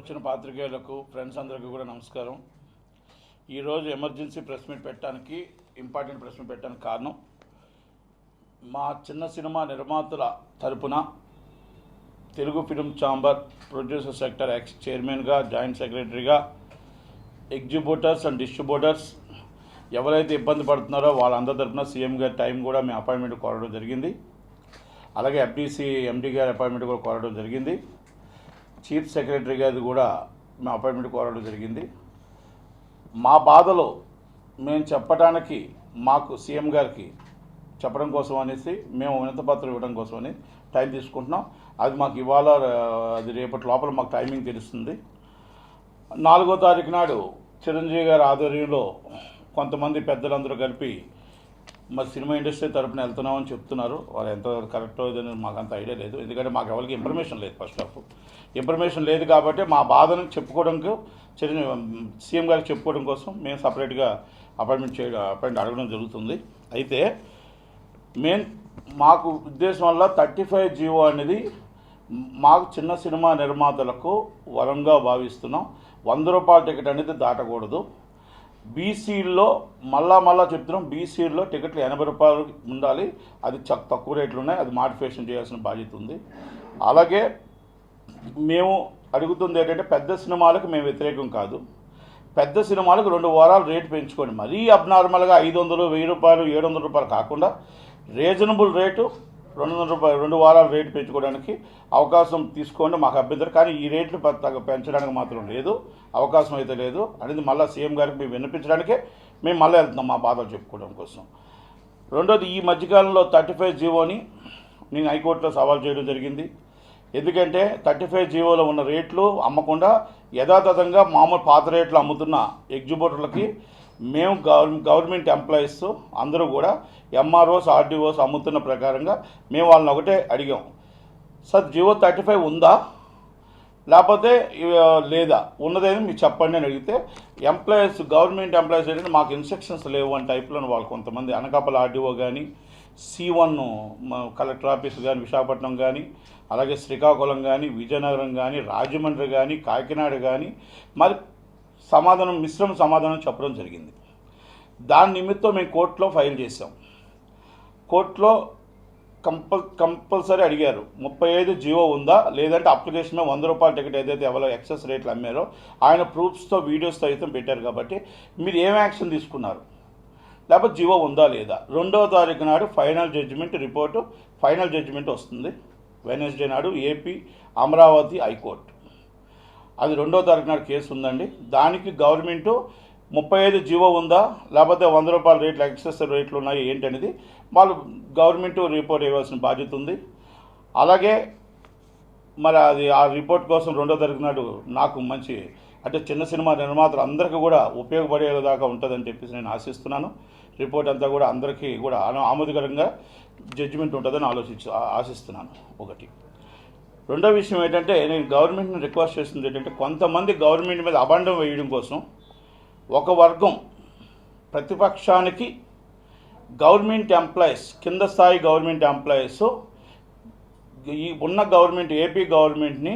వచ్చిన పాత్రికేయులకు ఫ్రెండ్స్ అందరికీ కూడా నమస్కారం. ఈరోజు ఎమర్జెన్సీ ప్రెస్ మీట్ పెట్టడానికి ఇంపార్టెంట్ ప్రెస్ మీట్ పెట్టడానికి కారణం, మా చిన్న సినిమా నిర్మాతల తరపున Telugu film chamber producer sector X చైర్మన్గా, జాయింట్ సెక్రటరీగా, ఎగ్జిబ్యూటర్స్ అండ్ డిస్ట్రిబ్యూటర్స్ ఎవరైతే ఇబ్బంది పడుతున్నారో వాళ్ళందరి తరపున సీఎం గారి టైం కూడా మేము అపాయింట్మెంట్ కోరడం జరిగింది. అలాగే ఎఫ్డీసీ ఎండీ గారి అపాయింట్మెంట్ కూడా కోరడం జరిగింది. చీఫ్ సెక్రటరీ గారిది కూడా మేము అపాయింట్మెంట్ కోరడం జరిగింది. మా బాధలో మేము చెప్పడానికి, మాకు సీఎం గారికి చెప్పడం కోసం అనేసి మేము వినతిపత్రం ఇవ్వడం కోసమని టైం తీసుకుంటున్నాం. అది మాకు ఇవాళ, అది రేపటి లోపల మాకు టైమింగ్ తెలుస్తుంది. 4వ తారీఖు నాడు చిరంజీవి గారి ఆధ్వర్యంలో కొంతమంది పెద్దలందరూ కలిపి మరి సినిమా ఇండస్ట్రీ తరపున వెళ్తున్నామని చెప్తున్నారు. వాళ్ళు ఎంత కరెక్టో ఇదని మాకు అంత ఐడియా లేదు, ఎందుకంటే మాకు ఎవరికి ఇన్ఫర్మేషన్ లేదు. ఫస్ట్ ఆఫ్ ఇన్ఫర్మేషన్ లేదు కాబట్టి మా బాధను చెప్పుకోవడానికి సీఎం గారికి చెప్పుకోవడం కోసం మేము సపరేట్గా అపాయింట్మెంట్ అడగడం జరుగుతుంది. అయితే మాకు ఉద్దేశం వల్ల 35 జీవో అనేది మాకు చిన్న సినిమా నిర్మాతలకు వరంగా భావిస్తున్నాం. 100 రూపాయల టికెట్ అనేది దాటకూడదు. బీసీల్లో మళ్ళా చెప్తున్నాం, బీసీల్లో టికెట్లు 80 రూపాయలు ఉండాలి. అది తక్కువ రేట్లు ఉన్నాయి, అది మాడిఫికేషన్ చేయాల్సిన బాధ్యత ఉంది. అలాగే మేము అడుగుతుంది ఏంటంటే, పెద్ద సినిమాలకు మేము వ్యతిరేకం కాదు. పెద్ద సినిమాలకు 2 వారాలు రేటు పెంచుకోండి. మరీ అబ్నార్మల్గా 500, 1000 రూపాయలు, 700 రూపాయలు కాకుండా రీజనబుల్ రేటు 200 రూపాయలు, 2 వారాలు రేటు పెంచుకోవడానికి అవకాశం తీసుకోండి. మాకు అభ్యంతరం, కానీ ఈ రేట్లు పెంచడానికి మాత్రం లేదు, అవకాశం అయితే లేదు అనేది మళ్ళీ సీఎం గారికి మేము వినిపించడానికే మేము మళ్ళీ వెళ్తున్నాం, మా బాధలు చెప్పుకోవడం కోసం. రెండోది, ఈ మధ్యకాలంలో 35 జీవోని నేను హైకోర్టులో సవాల్ చేయడం జరిగింది. ఎందుకంటే 35 జీవోలో ఉన్న రేట్లు అమ్మకుండా యథాతథంగా మామూలు పాత రేట్లు అమ్ముతున్న ఎగ్జిబ్యూటర్లకి మేము గవర్నమెంట్ ఎంప్లాయీస్ అందరూ కూడా ఎంఆర్ఓస్, ఆర్డీఓస్ అమ్ముతున్న ప్రకారంగా మేము వాళ్ళని ఒకటే అడిగాం, సార్ జీవో 35 ఉందా లేకపోతే లేదా, ఉన్నదేది మీరు చెప్పండి అని అడిగితే, ఎంప్లాయీస్, గవర్నమెంట్ ఎంప్లాయీస్ ఏంటంటే మాకు ఇన్స్ట్రక్షన్స్ లేవు అని టైప్లో వాళ్ళు కొంతమంది, అనకాపల్లి ఆర్డీఓ కానీ, C1 కలెక్టర్ ఆఫీస్ కానీ విశాఖపట్నం కానీ, అలాగే శ్రీకాకుళం కానీ, విజయనగరం కానీ, రాజమండ్రి కానీ, కాకినాడ కానీ మరి మిశ్రమ సమాధానం చెప్పడం జరిగింది. దాని నిమిత్తం మేము కోర్టులో ఫైల్ చేసాం. కోర్టులో కంపల్సరీ అడిగారు, 35 జీవో ఉందా, లేదంటే అప్లికేషన్ 100 రూపాయల టికెట్ ఏదైతే ఎవరో ఎక్సెస్ రేట్లు అమ్మారో ఆయన ప్రూఫ్స్తో, వీడియోస్తో అయితే పెట్టారు. కాబట్టి మీరు ఏం యాక్షన్ తీసుకున్నారు, లేకపోతే జీవో ఉందా లేదా. 2వ తారీఖు నాడు ఫైనల్ జడ్జిమెంట్ వస్తుంది. వెడ్నెస్డే నాడు ఏపీ అమరావతి హైకోర్టు, అది 2వ తారీఖు నాడు కేసు ఉందండి. దానికి గవర్నమెంటు 35 జీవో ఉందా లేకపోతే 100 రూపాయల రేట్లు ఎక్సెస్ రేట్లు ఉన్నాయి ఏంటనేది వాళ్ళు గవర్నమెంట్ రిపోర్ట్ ఇవ్వాల్సిన బాధ్యత ఉంది. అలాగే మరి అది ఆ రిపోర్ట్ కోసం 2వ తారీఖు నాడు నాకు మంచి, అంటే చిన్న సినిమా నిర్మాతలు అందరికీ కూడా ఉపయోగపడేదాకా ఉంటుందని చెప్పేసి నేను ఆశిస్తున్నాను. రిపోర్ట్ అంతా కూడా అందరికీ కూడా ఆమోదకరంగా జడ్జిమెంట్ ఉంటుందని ఆశిస్తున్నాను. ఒకటి. రెండో విషయం ఏంటంటే, నేను గవర్నమెంట్ని రిక్వెస్ట్ చేస్తుంది ఏంటంటే, కొంతమంది గవర్నమెంట్ మీద అబండం వేయడం కోసం ఒక వర్గం ప్రతిపక్షానికి గవర్నమెంట్ ఎంప్లాయీస్, కింద స్థాయి గవర్నమెంట్ ఎంప్లాయీస్ ఈ ఉన్న గవర్నమెంట్, ఏపీ గవర్నమెంట్ని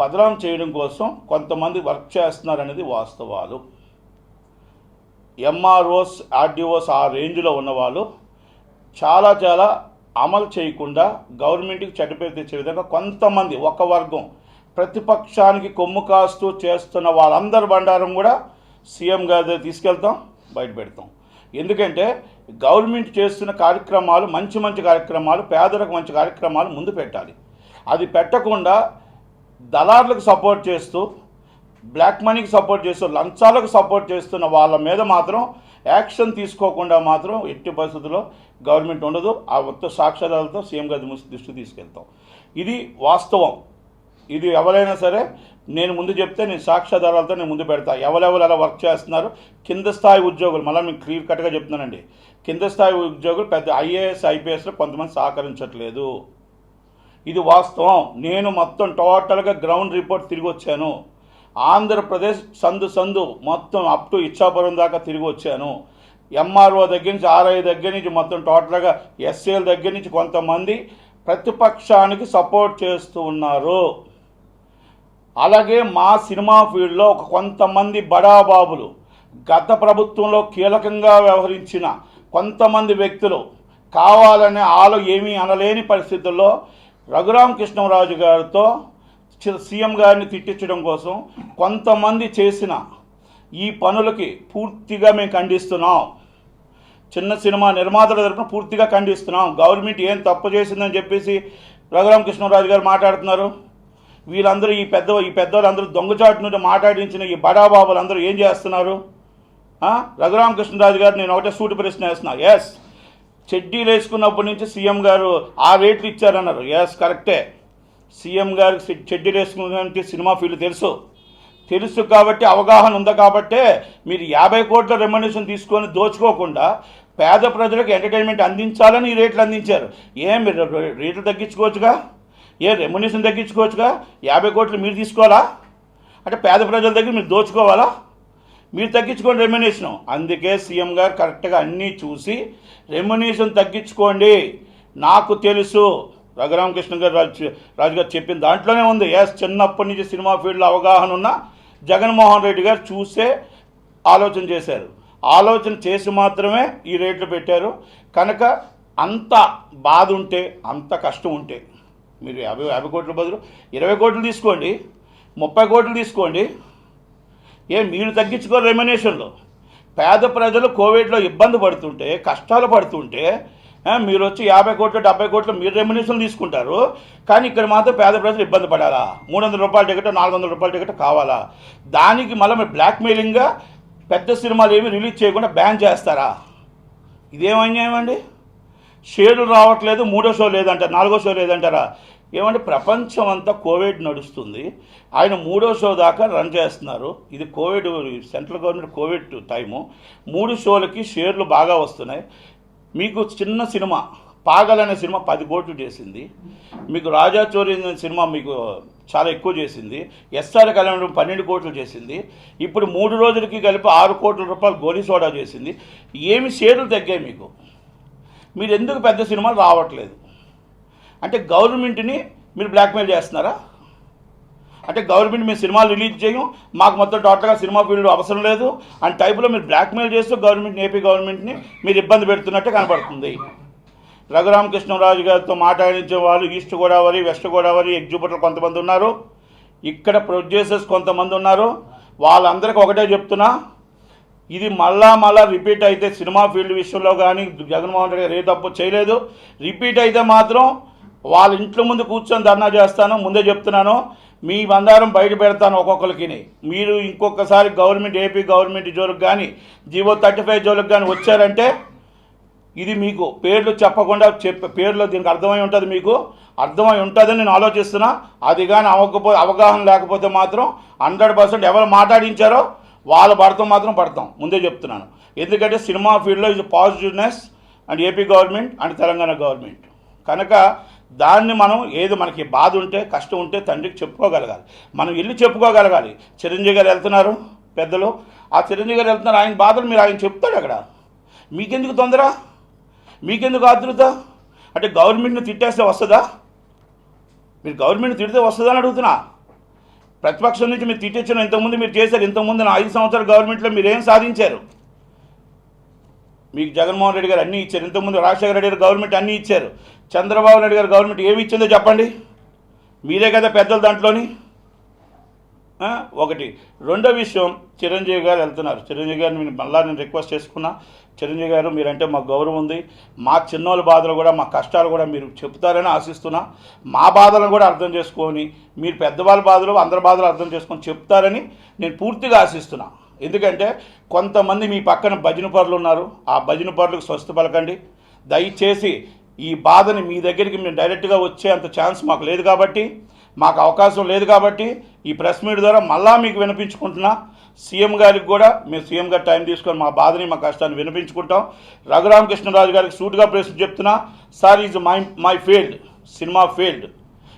బదనాం చేయడం కోసం కొంతమంది వర్క్ చేస్తున్నారనేది వాస్తవాలు. ఎంఆర్ఓస్, ఆర్డీఓస్ ఆ రేంజ్లో ఉన్నవాళ్ళు చాలా అమలు చేయకుండా గవర్నమెంట్కి చెడ్డపేరు తెచ్చే విధంగా కొంతమంది, ఒక వర్గం ప్రతిపక్షానికి కొమ్ము కాస్తూ చేస్తున్న వాళ్ళందరి బండారం కూడా సీఎం గారి తీసుకెళ్తాం, బయట పెడతాం. ఎందుకంటే గవర్నమెంట్ చేస్తున్న కార్యక్రమాలు, మంచి కార్యక్రమాలు, పేదలకు మంచి కార్యక్రమాలు ముందు పెట్టాలి. అది పెట్టకుండా దళారులకు సపోర్ట్ చేస్తూ, బ్లాక్ మనీకి సపోర్ట్ చేస్తూ, లంచాలకు సపోర్ట్ చేస్తున్న వాళ్ళ మీద మాత్రం యాక్షన్ తీసుకోకుండా మాత్రం ఎట్టి పరిస్థితుల్లో గవర్నమెంట్ ఉండదు. ఆ మొత్తం సాక్ష్యాధారాలతో సీఎం గారి దృష్టికి తీసుకెళ్తాం. ఇది వాస్తవం. ఇది ఎవరైనా సరే నేను ముందు చెప్తే, నేను సాక్ష్యాధారాలతో నేను ముందు పెడతా. ఎవరెవరు అలా వర్క్ చేస్తున్నారు, కింద స్థాయి ఉద్యోగులు, మళ్ళీ మీకు క్లియర్ కట్గా చెప్తున్నానండి, కింద స్థాయి ఉద్యోగులు పెద్ద ఐఏఎస్, ఐపీఎస్లో కొంతమంది సహకరించట్లేదు. ఇది వాస్తవం. నేను మొత్తం టోటల్గా గ్రౌండ్ రిపోర్ట్ తిరిగి వచ్చాను. ఆంధ్రప్రదేశ్ సందు మొత్తం అప్ టు ఇచ్చాపురం దాకా తిరిగి వచ్చాను. ఎంఆర్ఓ దగ్గర నుంచి, ఆర్ఐ దగ్గర నుంచి, మొత్తం టోటల్గా ఎస్ఏల దగ్గర నుంచి కొంతమంది ప్రతిపక్షానికి సపోర్ట్ చేస్తూ ఉన్నారు. అలాగే మా సినిమా ఫీల్డ్లో ఒక కొంతమంది బడాబాబులు, గత ప్రభుత్వంలో కీలకంగా వ్యవహరించిన కొంతమంది వ్యక్తులు కావాలనే ఏమీ అనలేని పరిస్థితుల్లో రఘురామకృష్ణరాజు గారితో సీఎం గారిని తిట్టించడం కోసం కొంతమంది చేసిన ఈ పనులకి పూర్తిగా మేము ఖండిస్తున్నాం. చిన్న సినిమా నిర్మాతల తరపున పూర్తిగా ఖండిస్తున్నాం. గవర్నమెంట్ ఏం తప్పు చేసిందని చెప్పేసి రఘురామకృష్ణరాజు గారు మాట్లాడుతున్నారు. వీళ్ళందరూ ఈ పెద్దవాళ్ళందరూ దొంగచాటు నుండి మాట్లాడించిన ఈ బడాబాబులు అందరూ ఏం చేస్తున్నారు? రఘురామకృష్ణరాజు గారు నేను ఒకటే సూటి ప్రశ్న వేస్తున్నా. ఎస్, చెడ్డీలు వేసుకున్నప్పటి నుంచి సీఎం గారు ఆ రేట్లు ఇచ్చారన్నారు. ఎస్, కరెక్టే. సీఎం గారికి చెడ్డీలు వేసుకున్న సినిమా ఫీల్డ్ తెలుసు కాబట్టి, అవగాహన ఉంది కాబట్టే మీరు 50 కోట్ల రెమ్యునరేషన్ తీసుకొని దోచుకోకుండా పేద ప్రజలకు ఎంటర్టైన్మెంట్ అందించాలని ఈ రేట్లు అందించారు. మీరు రేట్లు తగ్గించుకోవచ్చుగా, రెమ్యునరేషన్ తగ్గించుకోవచ్చుగా. 50 కోట్లు మీరు తీసుకోవాలా? అంటే పేద ప్రజల దగ్గర మీరు దోచుకోవాలా? మీరు తగ్గించుకోండి రెమ్యునరేషన్. అందుకే సీఎం గారు కరెక్ట్గా అన్నీ చూసి రెమ్యునరేషన్ తగ్గించుకోండి. నాకు తెలుసు రఘురామకృష్ణ గారు రాజు గారు చెప్పిన దాంట్లోనే ఉంది. చిన్నప్పటి నుంచి సినిమా ఫీల్డ్లో అవగాహన ఉన్న జగన్మోహన్ రెడ్డి గారు చూసే ఆలోచన చేశారు. ఆలోచన చేసి మాత్రమే ఈ రేట్లు పెట్టారు. కనుక అంత బాధ ఉంటే, అంత కష్టం ఉంటే మీరు 50 కోట్ల బదులు 20 కోట్లు తీసుకోండి, 30 కోట్లు తీసుకోండి. మీరు తగ్గించుకోరు రెమ్యునరేషన్లో. పేద ప్రజలు కోవిడ్లో ఇబ్బంది పడుతుంటే, కష్టాలు పడుతుంటే మీరు వచ్చి 50 కోట్లు 70 కోట్లు మీరు రెమ్యునరేషన్ తీసుకుంటారు. కానీ ఇక్కడ మాత్రం పేద ప్రజలు ఇబ్బంది పడాలా? 300 రూపాయల టికెట్, 400 రూపాయల టికెట్ కావాలా? దానికి మళ్ళీ మీరు బ్లాక్మెయిలింగ్గా పెద్ద సినిమాలు ఏమి రిలీజ్ చేయకుండా బ్యాన్ చేస్తారా? ఇదేం అన్యాయం అండి? షేర్లు రావట్లేదు, 3వ షో లేదంటారు, 4వ షో లేదంటారా? ఏమంటే ప్రపంచం అంతా కోవిడ్ నడుస్తుంది, ఆయన 3వ షో దాకా రన్ చేస్తున్నారు. ఇది Covid, central government Covid time. 3 షోలకి షేర్లు బాగా వస్తున్నాయి. మీకు చిన్న సినిమా పాగల్ అనే సినిమా 10 కోట్లు చేసింది. మీకు రాజా చోరీ అనే సినిమా మీకు చాలా ఎక్కువ చేసింది. ఎస్ఆర్ కళ్యాణం 12 కోట్లు చేసింది. ఇప్పుడు 3 రోజులకి కలిపి 6 కోట్ల రూపాయలు గోలీ సోడా చేసింది. ఏమి షేర్లు తగ్గాయి మీకు? మీరు ఎందుకు పెద్ద సినిమాలు రావట్లేదు? అంటే గవర్నమెంట్ని మీరు బ్లాక్మెయిల్ చేస్తున్నారా? అంటే గవర్నమెంట్ మేము సినిమాలు రిలీజ్ చేయం, మాకు మొత్తం టోటల్గా సినిమా ఫీల్డ్ అవసరం లేదు అని టైపులో మీరు బ్లాక్మెయిల్ చేస్తూ ఏపీ గవర్నమెంట్ని మీరు ఇబ్బంది పెడుతున్నట్టే కనపడుతుంది. రఘురామకృష్ణరాజు గారితో మాట్లాడించే వాళ్ళు ఈస్ట్ గోదావరి, వెస్ట్ గోదావరి ఎగ్జిక్యూటివ్లు కొంతమంది ఉన్నారు, ఇక్కడ ప్రొడ్యూసర్స్ కొంతమంది ఉన్నారు. వాళ్ళందరికీ ఒకటే చెప్తున్నా, ఇది మళ్ళా రిపీట్ అయితే సినిమా ఫీల్డ్ విషయంలో కానీ జగన్మోహన్ రెడ్డి గారు ఏ తప్పు చేయలేదు. రిపీట్ అయితే మాత్రం వాళ్ళ ఇంట్లో ముందు కూర్చొని ధర్నా చేస్తాను. ముందే చెప్తున్నాను, మీ బండారం బయట పెడతాను ఒక్కొక్కరికి. మీరు ఇంకొకసారి ఏపీ గవర్నమెంట్ జోలికి కానీ జీవో 35 జోలికి కానీ వచ్చారంటే ఇది మీకు పేర్లు చెప్పకుండా పేర్లు దీనికి అర్థమై ఉంటుంది, మీకు అర్థమై ఉంటుందని నేను ఆలోచిస్తున్నా. అది కానీ అవగాహన లేకపోతే మాత్రం 100% ఎవరు మాట్లాడించారో వాళ్ళ పడతాం మాత్రం పడతాం, ముందే చెప్తున్నాను. ఎందుకంటే సినిమా ఫీల్డ్లో ఇది positiveness and AP government and Telangana government. కనుక దాన్ని మనం ఏదో మనకి బాధ ఉంటే, కష్టం ఉంటే తండ్రికి చెప్పుకోగలగాలి, మనం వెళ్ళి చెప్పుకోగలగాలి. చిరంజీవి గారు వెళ్తున్నారు, పెద్దలు ఆ చిరంజీవి గారు వెళ్తున్నారు, ఆయన బాధలు మీరు ఆయన చెప్తాడు అక్కడ. మీకెందుకు తొందర? మీకెందుకు ఆతృత? అంటే గవర్నమెంట్ని తిట్టేస్తే వస్తుందా? మీరు గవర్నమెంట్ తిడితే వస్తుందా అని అడుగుతున్నా. ప్రతిపక్షం నుంచి మీరు తిట్టించిన ఇంతకుముందు మీరు చేశారు. ఇంతకుముందు 5 సంవత్సరాల గవర్నమెంట్లో మీరు ఏం సాధించారు? మీకు జగన్మోహన్ రెడ్డి గారు అన్నీ ఇచ్చారు. ఇంతకుముందు రాజశేఖర రెడ్డి గారు గవర్నమెంట్ అన్నీ ఇచ్చారు. చంద్రబాబు నాయుడు గారు గవర్నమెంట్ ఏమి ఇచ్చిందో చెప్పండి. మీరే కదా పెద్దలు దాంట్లోని. ఒకటి. రెండో విషయం, చిరంజీవి గారు వెళ్తున్నారు. చిరంజీవి గారిని మళ్ళీ నేను రిక్వెస్ట్ చేసుకున్నా, చిరంజీవి గారు మీరంటే మాకు గౌరవం ఉంది, మా చిన్నోళ్ళ బాధలు కూడా, మా కష్టాలు కూడా మీరు చెప్తారని ఆశిస్తున్నా. మా బాధలను కూడా అర్థం చేసుకొని, మీరు పెద్దవాళ్ళ బాధలు అందరి బాధలు అర్థం చేసుకొని చెప్తారని నేను పూర్తిగా ఆశిస్తున్నా. ఎందుకంటే కొంతమంది మీ పక్కన భజన పరులు ఉన్నారు, ఆ భజన పరులకు స్వస్థ పలకండి దయచేసి. ఈ బాధని మీ దగ్గరికి మేము డైరెక్ట్గా వచ్చే అంత ఛాన్స్ మాకు లేదు కాబట్టి, మాకు అవకాశం లేదు కాబట్టి ఈ ప్రెస్ మీట్ ద్వారా మళ్ళా మీకు వినిపించుకుంటున్నా. సీఎం గారికి కూడా మేము సీఎం గారు టైం తీసుకొని మా బాధని, మా కష్టాన్ని వినిపించుకుంటాం. రఘురామకృష్ణరాజు గారికి సూటుగా ప్రశ్న చెప్తున్నా, sir is my field, cinema field.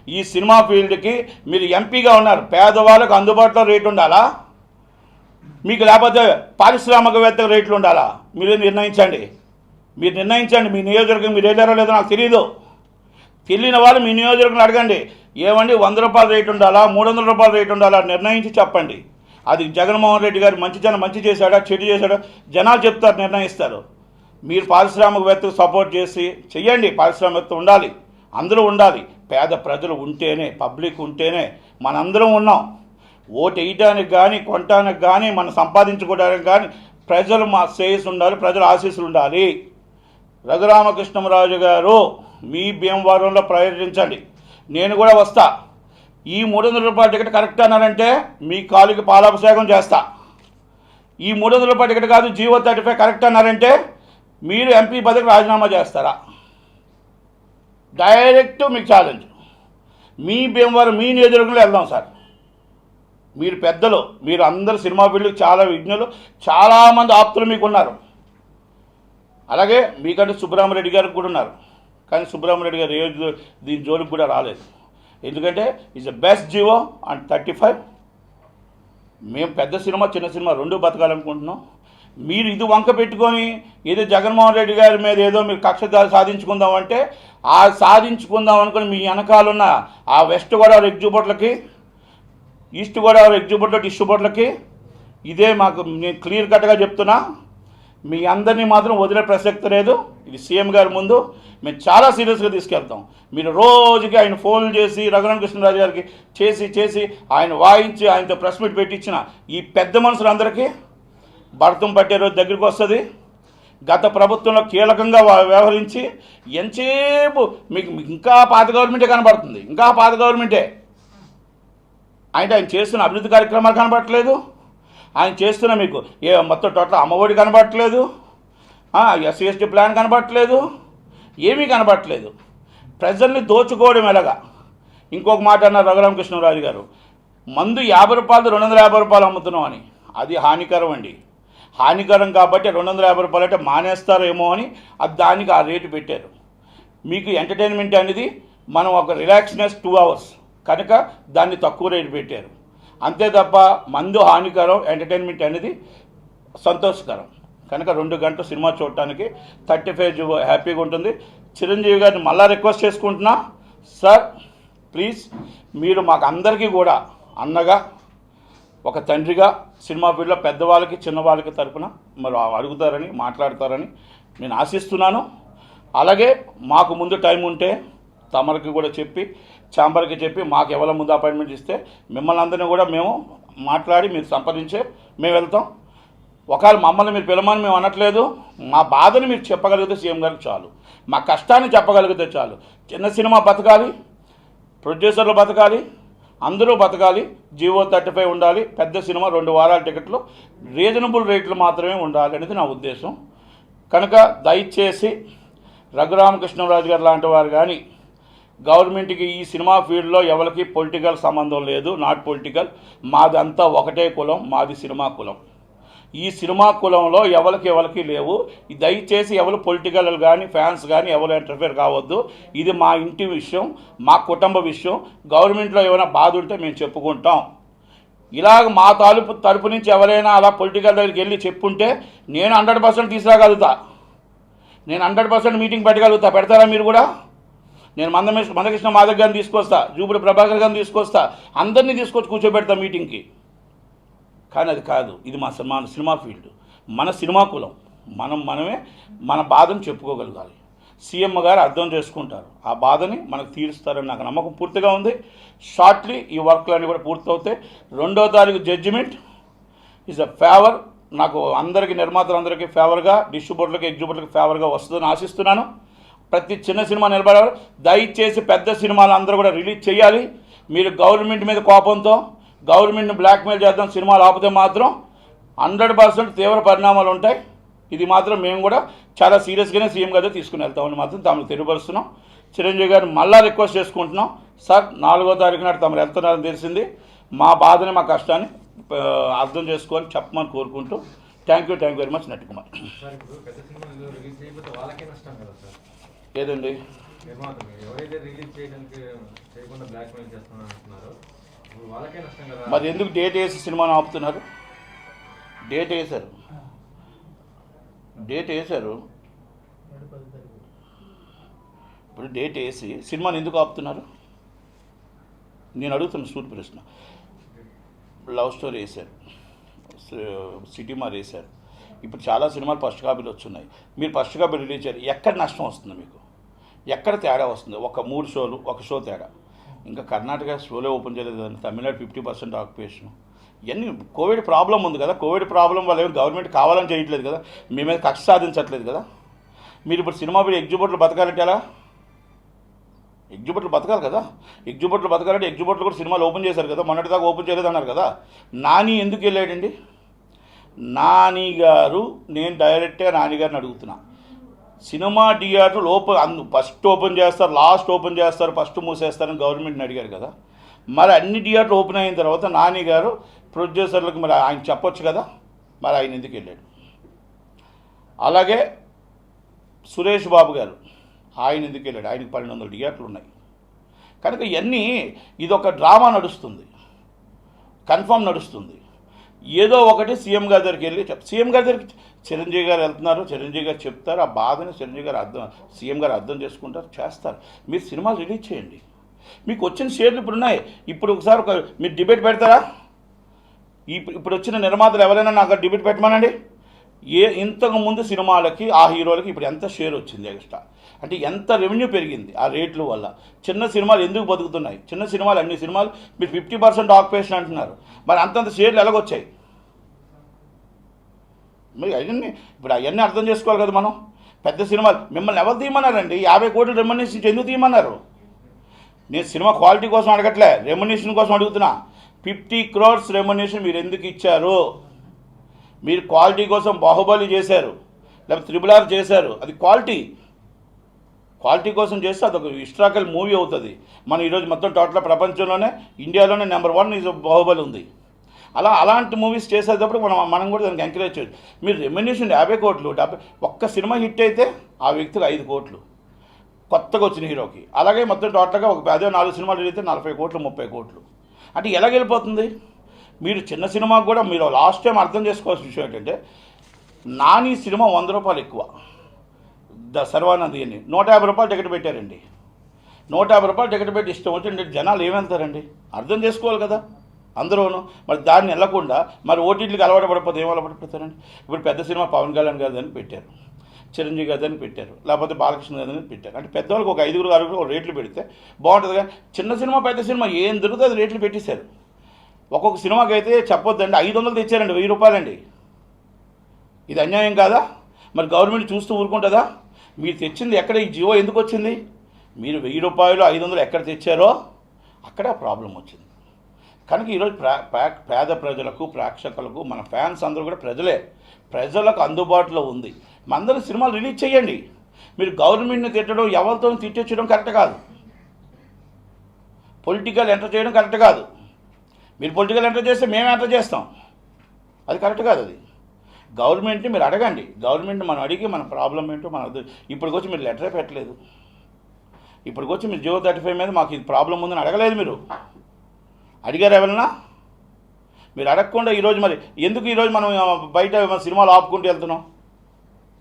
ఈ సినిమా ఫీల్డ్కి మీరు ఎంపీగా ఉన్నారు, పేదవాళ్ళకు అందుబాటులో రేటు ఉండాలా మీకు, లేకపోతే పారిశ్రామికవేత్తకు రేట్లు ఉండాలా? మీరు నిర్ణయించండి. మీ నియోజకవర్గం మీరు వెళ్ళారో లేదో నాకు తెలియదు. తెలియని వాళ్ళు మీ నియోజకవర్గంలో అడగండి, ఏమండి 100 రూపాయల రేటు ఉండాలా 300 రూపాయల రేటు ఉండాలా నిర్ణయించి చెప్పండి. అది జగన్మోహన్ రెడ్డి గారు మంచి చేశాడా చెడు చేశాడా జనాలు చెప్తారు, నిర్ణయిస్తారు. మీరు పారిశ్రామికవేత్తకు సపోర్ట్ చేసి చెయ్యండి. పారిశ్రామికవేత్త ఉండాలి, అందరూ ఉండాలి. పేద ప్రజలు ఉంటేనే, పబ్లిక్ ఉంటేనే మనందరం ఉన్నాం. ఓటు వేయడానికి కానీ కొనటానికి కానీ మనం సంపాదించుకోవడానికి కానీ ప్రజలు మా శ్రేయస్సు ఉండాలి, ప్రజల ఆశీస్సులు ఉండాలి. రఘురామకృష్ణరాజు గారు మీ భీమవరంలో పర్యటించండి, నేను కూడా వస్తా. ఈ 300 రూపాయల టికెట్ కరెక్ట్ అన్నారంటే మీ కాలుకి పాలాభిషేకం చేస్తా. ఈ 300 రూపాయల టికెట్ కాదు జీవో 35 కరెక్ట్ అన్నారంటే మీరు ఎంపీ పదవికి రాజీనామా చేస్తారా? డైరెక్ట్ మీకు ఛాలెంజ్. మీ భీమవరం మీ నియోజకవర్గంలో వెళ్దాం సార్. మీరు పెద్దలు, మీరు అందరు సినిమా ఫీల్డ్కి చాలా విజ్ఞులు, చాలామంది ఆప్తులు మీకు ఉన్నారు. అలాగే మీకంటే సుబ్రహ్మరెడ్డి గారికి కూడా ఉన్నారు. కానీ సుబ్రహ్మరెడ్డి గారు దీని జోలికి కూడా రాలేదు. ఎందుకంటే is the best GO and 35. మేము పెద్ద సినిమా చిన్న సినిమా రెండు బతకాలనుకుంటున్నాం. మీరు ఇది వంక పెట్టుకొని ఏదో జగన్మోహన్ రెడ్డి గారి మీద ఏదో మీరు కక్ష సాధించుకుందామంటే ఆ సాధించుకుందాం అనుకుని మీ వెనకాలన్న ఆ వెస్ట్ గోదావరి ఎగ్జిబిట్లకి, ఈస్ట్ గోదావరి ఎగ్జిబిట్లో డిస్ట్రిబ్యూటర్లకి ఇదే మాకు నేను క్లియర్ కట్గా చెప్తున్నా. మీ అందరినీ మాత్రం వదిలే ప్రసక్తి లేదు. ఇది సీఎం గారి ముందు మేము చాలా సీరియస్గా తీసుకెళ్తాం. మీరు రోజుకి ఆయన ఫోన్లు చేసి రఘురామకృష్ణరాజు గారికి చేసి ఆయన వాయించి ఆయనతో ప్రెస్ మీట్ పెట్టించిన ఈ పెద్ద మనుషులందరికీ భరతం పట్టే రోజు దగ్గరికి వస్తుంది. గత ప్రభుత్వంలో కీలకంగా వ్యవహరించి ఎంతసేపు మీకు ఇంకా పాత గవర్నమెంటే కనబడుతుంది, ఇంకా పాత గవర్నమెంటే. ఆయన చేస్తున్న అభివృద్ధి కార్యక్రమాలు కనబడట్లేదు, ఆయన చేస్తున్న మీకు మొత్తం టోటల్ అమ్మఒడి కనబడట్లేదు, ఎస్సీ ఎస్టీ ప్లాన్ కనబడట్లేదు, ఏమీ కనబడట్లేదు. ప్రజల్ని దోచుకోవడం ఎలాగా? ఇంకొక మాట అన్నారు రఘురామకృష్ణరాజు గారు, మందు 50 రూపాయలు 250 రూపాయలు అమ్ముతున్నాం అని. అది హానికరం అండి. హానికరం కాబట్టి 250 రూపాయలు అంటే మానేస్తారేమో అని దానికి ఆ రేటు పెట్టారు. మీకు ఎంటర్టైన్మెంట్ అనేది మనం ఒక రిలాక్స్నెస్ 2 అవర్స్ కనుక దాన్ని తక్కువ రేటు పెట్టారు. అంతే తప్ప మందు హానికరం, ఎంటర్టైన్మెంట్ అనేది సంతోషకరం. కనుక 2 గంటలు సినిమా చూడటానికి 35 హ్యాపీగా ఉంటుంది. చిరంజీవి గారిని మళ్ళా రిక్వెస్ట్ చేసుకుంటున్నా, సార్ ప్లీజ్ మీరు మాకు అందరికీ కూడా అన్నగా, ఒక తండ్రిగా సినిమా ఫీల్డ్లో పెద్దవాళ్ళకి చిన్నవాళ్ళకి తరపున మరి అడుగుతారని మాట్లాడతారని నేను ఆశిస్తున్నాను. అలాగే మాకు ముందు టైం ఉంటే తమరికి కూడా చెప్పి ఛాంబర్కి చెప్పి మాకు ఎవరి ముందు అపాయింట్మెంట్ ఇస్తే మిమ్మల్ని అందరినీ కూడా మేము మాట్లాడి మీరు సంప్రదించే మేము వెళ్తాం. ఒకవేళ మమ్మల్ని మీరు పిలమని మేము అనట్లేదు, మా బాధని మీరు చెప్పగలిగితే సీఎం గారికి చాలు, మా కష్టాన్ని చెప్పగలిగితే చాలు. చిన్న సినిమా బతకాలి, ప్రొడ్యూసర్లు బతకాలి, అందరూ బతకాలి, జీవో 35 ఉండాలి, పెద్ద సినిమా 2 వారాల టికెట్లు రీజనబుల్ రేట్లు మాత్రమే ఉండాలి అనేది నా ఉద్దేశం. కనుక దయచేసి రఘురామకృష్ణరాజు గారు లాంటి వారు కానీ గవర్నమెంట్కి ఈ సినిమా ఫీల్డ్లో ఎవరికి పొలిటికల్ సంబంధం లేదు, నాట్ పొలిటికల్. మాదంతా ఒకటే కులం, మాది సినిమా కులం. ఈ సినిమా కులంలో ఎవరికి లేవు. దయచేసి ఎవరు పొలిటికల్ కానీ ఫ్యాన్స్ కానీ ఎవరు ఇంటర్ఫేర్ కావద్దు. ఇది మా ఇంటి విషయం, మా కుటుంబ విషయం. గవర్నమెంట్లో ఏమైనా బాధ ఉంటే మేము చెప్పుకుంటాం. ఇలాగ మా తరపు నుంచి ఎవరైనా అలా పొలిటికల్ దగ్గరికి వెళ్ళి చెప్పుంటే నేను 100% తీసుకురాగలుగుతా, నేను 100% మీటింగ్ పెట్టగలుగుతా. పెడతారా మీరు కూడా? నేను మందకృష్ణ మాధవ్ గారిని తీసుకొస్తా, జూపుడి ప్రభాకర్ గారిని తీసుకొస్తా, అందరినీ తీసుకొచ్చి కూర్చోబెడతా మీటింగ్కి. కానీ అది కాదు. ఇది మా సినిమా ఫీల్డ్, మన సినిమా కులం. మనమే మన బాధను చెప్పుకోగలగాలి. సీఎం గారు అర్థం చేసుకుంటారు, ఆ బాధని మనకు తీరుస్తారని నాకు నమ్మకం పూర్తిగా ఉంది. షార్ట్లీ ఈ వర్క్లన్నీ కూడా పూర్తవుతాయి. 2వ తారీఖు జడ్జిమెంట్ ఈజ్ అ ఫేవర్. నాకు అందరికీ, నిర్మాతలందరికీ ఫేవర్గా, డిస్ట్రిబ్యూటర్లకి ఎగ్జిబ్యూటర్లకి ఫేవర్గా వస్తుందని ఆశిస్తున్నాను. ప్రతి చిన్న సినిమా నిలబడాలి. దయచేసి పెద్ద సినిమాలు అందరూ కూడా రిలీజ్ చేయాలి. మీరు గవర్నమెంట్ మీద కోపంతో గవర్నమెంట్ని బ్లాక్మెయిల్ చేద్దాం సినిమాలు ఆపితే మాత్రం 100% తీవ్ర పరిణామాలు ఉంటాయి. ఇది మాత్రం మేము కూడా చాలా సీరియస్గానే సీఎం గారు తీసుకుని వెళ్తామని మాత్రం తమకు తెలియపరుస్తున్నాం. చిరంజీవి గారిని మళ్ళా రిక్వెస్ట్ చేసుకుంటున్నాం, సార్ 4వ తారీఖు నాడు తమరు వెళ్తున్నారని తెలిసింది. మా బాధని, మా కష్టాన్ని అర్థం చేసుకొని చెప్పమని కోరుకుంటూ థ్యాంక్ యూ వెరీ మచ్. నటి కుమార్. ఏదండి మరి ఎందుకు డేట్ వేసి సినిమాను ఆపుతున్నారు? డేట్ వేశారు, ఇప్పుడు డేట్ వేసి సినిమాని ఎందుకు ఆపుతున్నారు? నేను అడుగుతున్న సూట్ ప్రశ్న. లవ్ స్టోరీ వేశారు, సిటీ మార్ వేశారు, ఇప్పుడు చాలా సినిమాలు ఫస్ట్ కాపీలు వచ్చున్నాయి. మీరు ఫస్ట్ కాపీ రిలీజ్ చేయాలి, ఎక్కడ నష్టం వస్తుంది మీకు? ఎక్కడ తేడా వస్తుంది? ఒక 3 షోలు, ఒక షో తేడా. ఇంకా కర్ణాటక షోలే ఓపెన్ చేయలేదు కదండి, తమిళనాడు 50% ఆక్యుపేషన్. ఇవన్నీ కోవిడ్ ప్రాబ్లం ఉంది కదా. కోవిడ్ ప్రాబ్లం వల్ల ఏమి గవర్నమెంట్ కావాలని చేయట్లేదు కదా, మీ మీద కక్ష సాధించట్లేదు కదా. మీరు ఇప్పుడు సినిమా పెట్టి ఎగ్జిబిట్లు బతకాలంటే ఎలా? ఎగ్జిబిట్లు బతకాలి కదా. ఎగ్జిబిట్లు బతకాలంటే ఎగ్జిబిట్లు కూడా సినిమాలు ఓపెన్ చేశారు కదా, మొన్నటిదాకా ఓపెన్ చేయలేదు అన్నారు కదా. నాని ఎందుకు వెళ్ళాడండి? నాని గారు, నేను డైరెక్ట్గా నాని గారిని అడుగుతున్నా, సినిమా థియేటర్లు ఫస్ట్ ఓపెన్ చేస్తారు, లాస్ట్ ఓపెన్ చేస్తారు, ఫస్ట్ మూసేస్తారని గవర్నమెంట్ని అడిగారు కదా. మరి అన్ని థియేటర్లు ఓపెన్ అయిన తర్వాత నాని గారు ప్రొడ్యూసర్లకు మరి ఆయన చెప్పొచ్చు కదా, మరి ఆయన ఎందుకు వెళ్ళాడు? అలాగే సురేష్ బాబు గారు, ఆయన ఎందుకు వెళ్ళాడు? ఆయనకి 1200 థియేటర్లు ఉన్నాయి కనుక ఇవన్నీ ఇదొక డ్రామా నడుస్తుంది, కన్ఫర్మ్ నడుస్తుంది. ఏదో ఒకటి సీఎం గారి దగ్గరికి వెళ్ళి సీఎం గారి దగ్గరికి చిరంజీవి గారు వెళ్తున్నారు, చిరంజీవి గారు చెప్తారు, ఆ బాధని చిరంజీవి గారు సీఎం గారు అర్థం చేసుకుంటారు, చేస్తారు. మీరు సినిమాలు రిలీజ్ చేయండి, మీకు వచ్చిన షేర్లు ఇప్పుడు ఉన్నాయి. ఇప్పుడు ఒకసారి మీరు డిబేట్ పెడతారా? ఇప్పుడు వచ్చిన నిర్మాతలు ఎవరైనా నాకు డిబేట్ పెట్టమనండి. ఇంతకు ముందు సినిమాలకి ఆ హీరోలకి ఇప్పుడు ఎంత షేర్ వచ్చింది ఎక్స్ట్రా, అంటే ఎంత రెవెన్యూ పెరిగింది ఆ రేట్ల వల్ల. చిన్న సినిమాలు ఎందుకు బతుకుతున్నాయి? చిన్న సినిమాలు, అన్ని సినిమాలు మీరు 50% ఆక్యుపేషన్ అంటున్నారు, మరి అంతంత షేర్లు ఎలాగొచ్చాయి? మరి అవన్నీ అర్థం చేసుకోవాలి కదా మనం. పెద్ద సినిమాలు మిమ్మల్ని ఎవరు తీయమన్నారండి? 50 కోట్లు రెమ్యునరేషన్ ఎందుకు తీయమన్నారు? నేను సినిమా క్వాలిటీ కోసం అడగట్లే, రెమ్యునరేషన్ కోసం అడుగుతున్నా. 50 crores రెమ్యునరేషన్ మీరు ఎందుకు ఇచ్చారు? మీరు క్వాలిటీ కోసం బాహుబలి చేశారు, లేకపోతే RRR చేశారు, అది క్వాలిటీ కోసం చేస్తే అదొక హిస్టారికల్ మూవీ అవుతుంది. మనం ఈరోజు మొత్తం టోటల్ ప్రపంచంలోనే, ఇండియాలోనే నెంబర్ 1 ఈజ్ బాహుబలి ఉంది. అలాంటి మూవీస్ చేసేటప్పుడు మనం కూడా దానికి ఎంకరేజ్ చేయొచ్చు. మీరు రెమ్యునరేషన్ 50 కోట్లు, ఒక్క సినిమా హిట్ అయితే ఆ వ్యక్తికి 5 కోట్లు కొత్తగా వచ్చిన హీరోకి. అలాగే మొత్తం టోటల్గా అదే 4 సినిమాలు రిలీజ్ అయితే 40 కోట్లు 30 కోట్లు. అంటే ఎలాగెళ్ళిపోతుంది? మీరు చిన్న సినిమాకు కూడా మీరు లాస్ట్ టైం అర్థం చేసుకోవాల్సిన విషయం ఏంటంటే, నాని సినిమా 100 రూపాయలు ఎక్కువ, సర్వానంద్ అని 150 రూపాయలు టికెట్ పెట్టారండి. 150 రూపాయలు టికెట్ పెట్టి ఇష్టం వచ్చింటే జనాలు ఏమెళ్తారండి? అర్థం చేసుకోవాలి కదా అందరూను. మరి దాన్ని వెళ్ళకుండా మరి ఓటీటీకి అలవాటు పడిపోతే ఏం అలవాటు పడతారండి? ఇప్పుడు పెద్ద సినిమా పవన్ కళ్యాణ్ గారు అని పెట్టారు, చిరంజీవి గారు అని పెట్టారు, లేకపోతే బాలకృష్ణ గారు అని పెట్టారు. అంటే పెద్దవాళ్ళకి ఒక 5-6 రేట్లు పెడితే బాగుంటుంది. కానీ చిన్న సినిమా పెద్ద సినిమా ఏం దొరుకుతుంది అది రేట్లు పెట్టేశారు. ఒక్కొక్క సినిమాకి అయితే చెప్పొద్దండి 500 తెచ్చారండి, 1000 రూపాయలండి. ఇది అన్యాయం కాదా? మరి గవర్నమెంట్ చూస్తూ ఊరుకుంటుందా? మీరు తెచ్చింది ఎక్కడ? ఈ జియో ఎందుకు వచ్చింది? మీరు 1000 రూపాయలు 500 ఎక్కడ తెచ్చారో అక్కడే ప్రాబ్లం వచ్చింది. కనుక ఈరోజు పేద ప్రజలకు, ప్రేక్షకులకు, మన ఫ్యాన్స్ అందరూ కూడా ప్రజలకు అందుబాటులో ఉంది. మనందరూ సినిమాలు రిలీజ్ చేయండి. మీరు గవర్నమెంట్ని తిట్టడం, ఎవరితో తిట్టొచ్చడం కరెక్ట్ కాదు. పొలిటికల్ ఎంటర్ చేయడం కరెక్ట్ కాదు. మీరు పొలిటికల్ ఎంటర్ చేస్తే మేము ఎంటర్ చేస్తాం, అది కరెక్ట్ కాదు. అది గవర్నమెంట్ని మీరు అడగండి. గవర్నమెంట్ని మనం అడిగి మన ప్రాబ్లం ఏంటో ఇప్పటికొచ్చి మీరు లెటరే పెట్టలేదు. ఇప్పటికొచ్చి మీరు జియో 35 మీద మాకు ఇది ప్రాబ్లం ఉందని అడగలేదు. మీరు అడిగారు ఎవరన్నా? మీరు అడగకుండా ఈరోజు మరి ఎందుకు ఈరోజు మనం బయట సినిమాలు ఆపుకుంటూ వెళ్తున్నాం?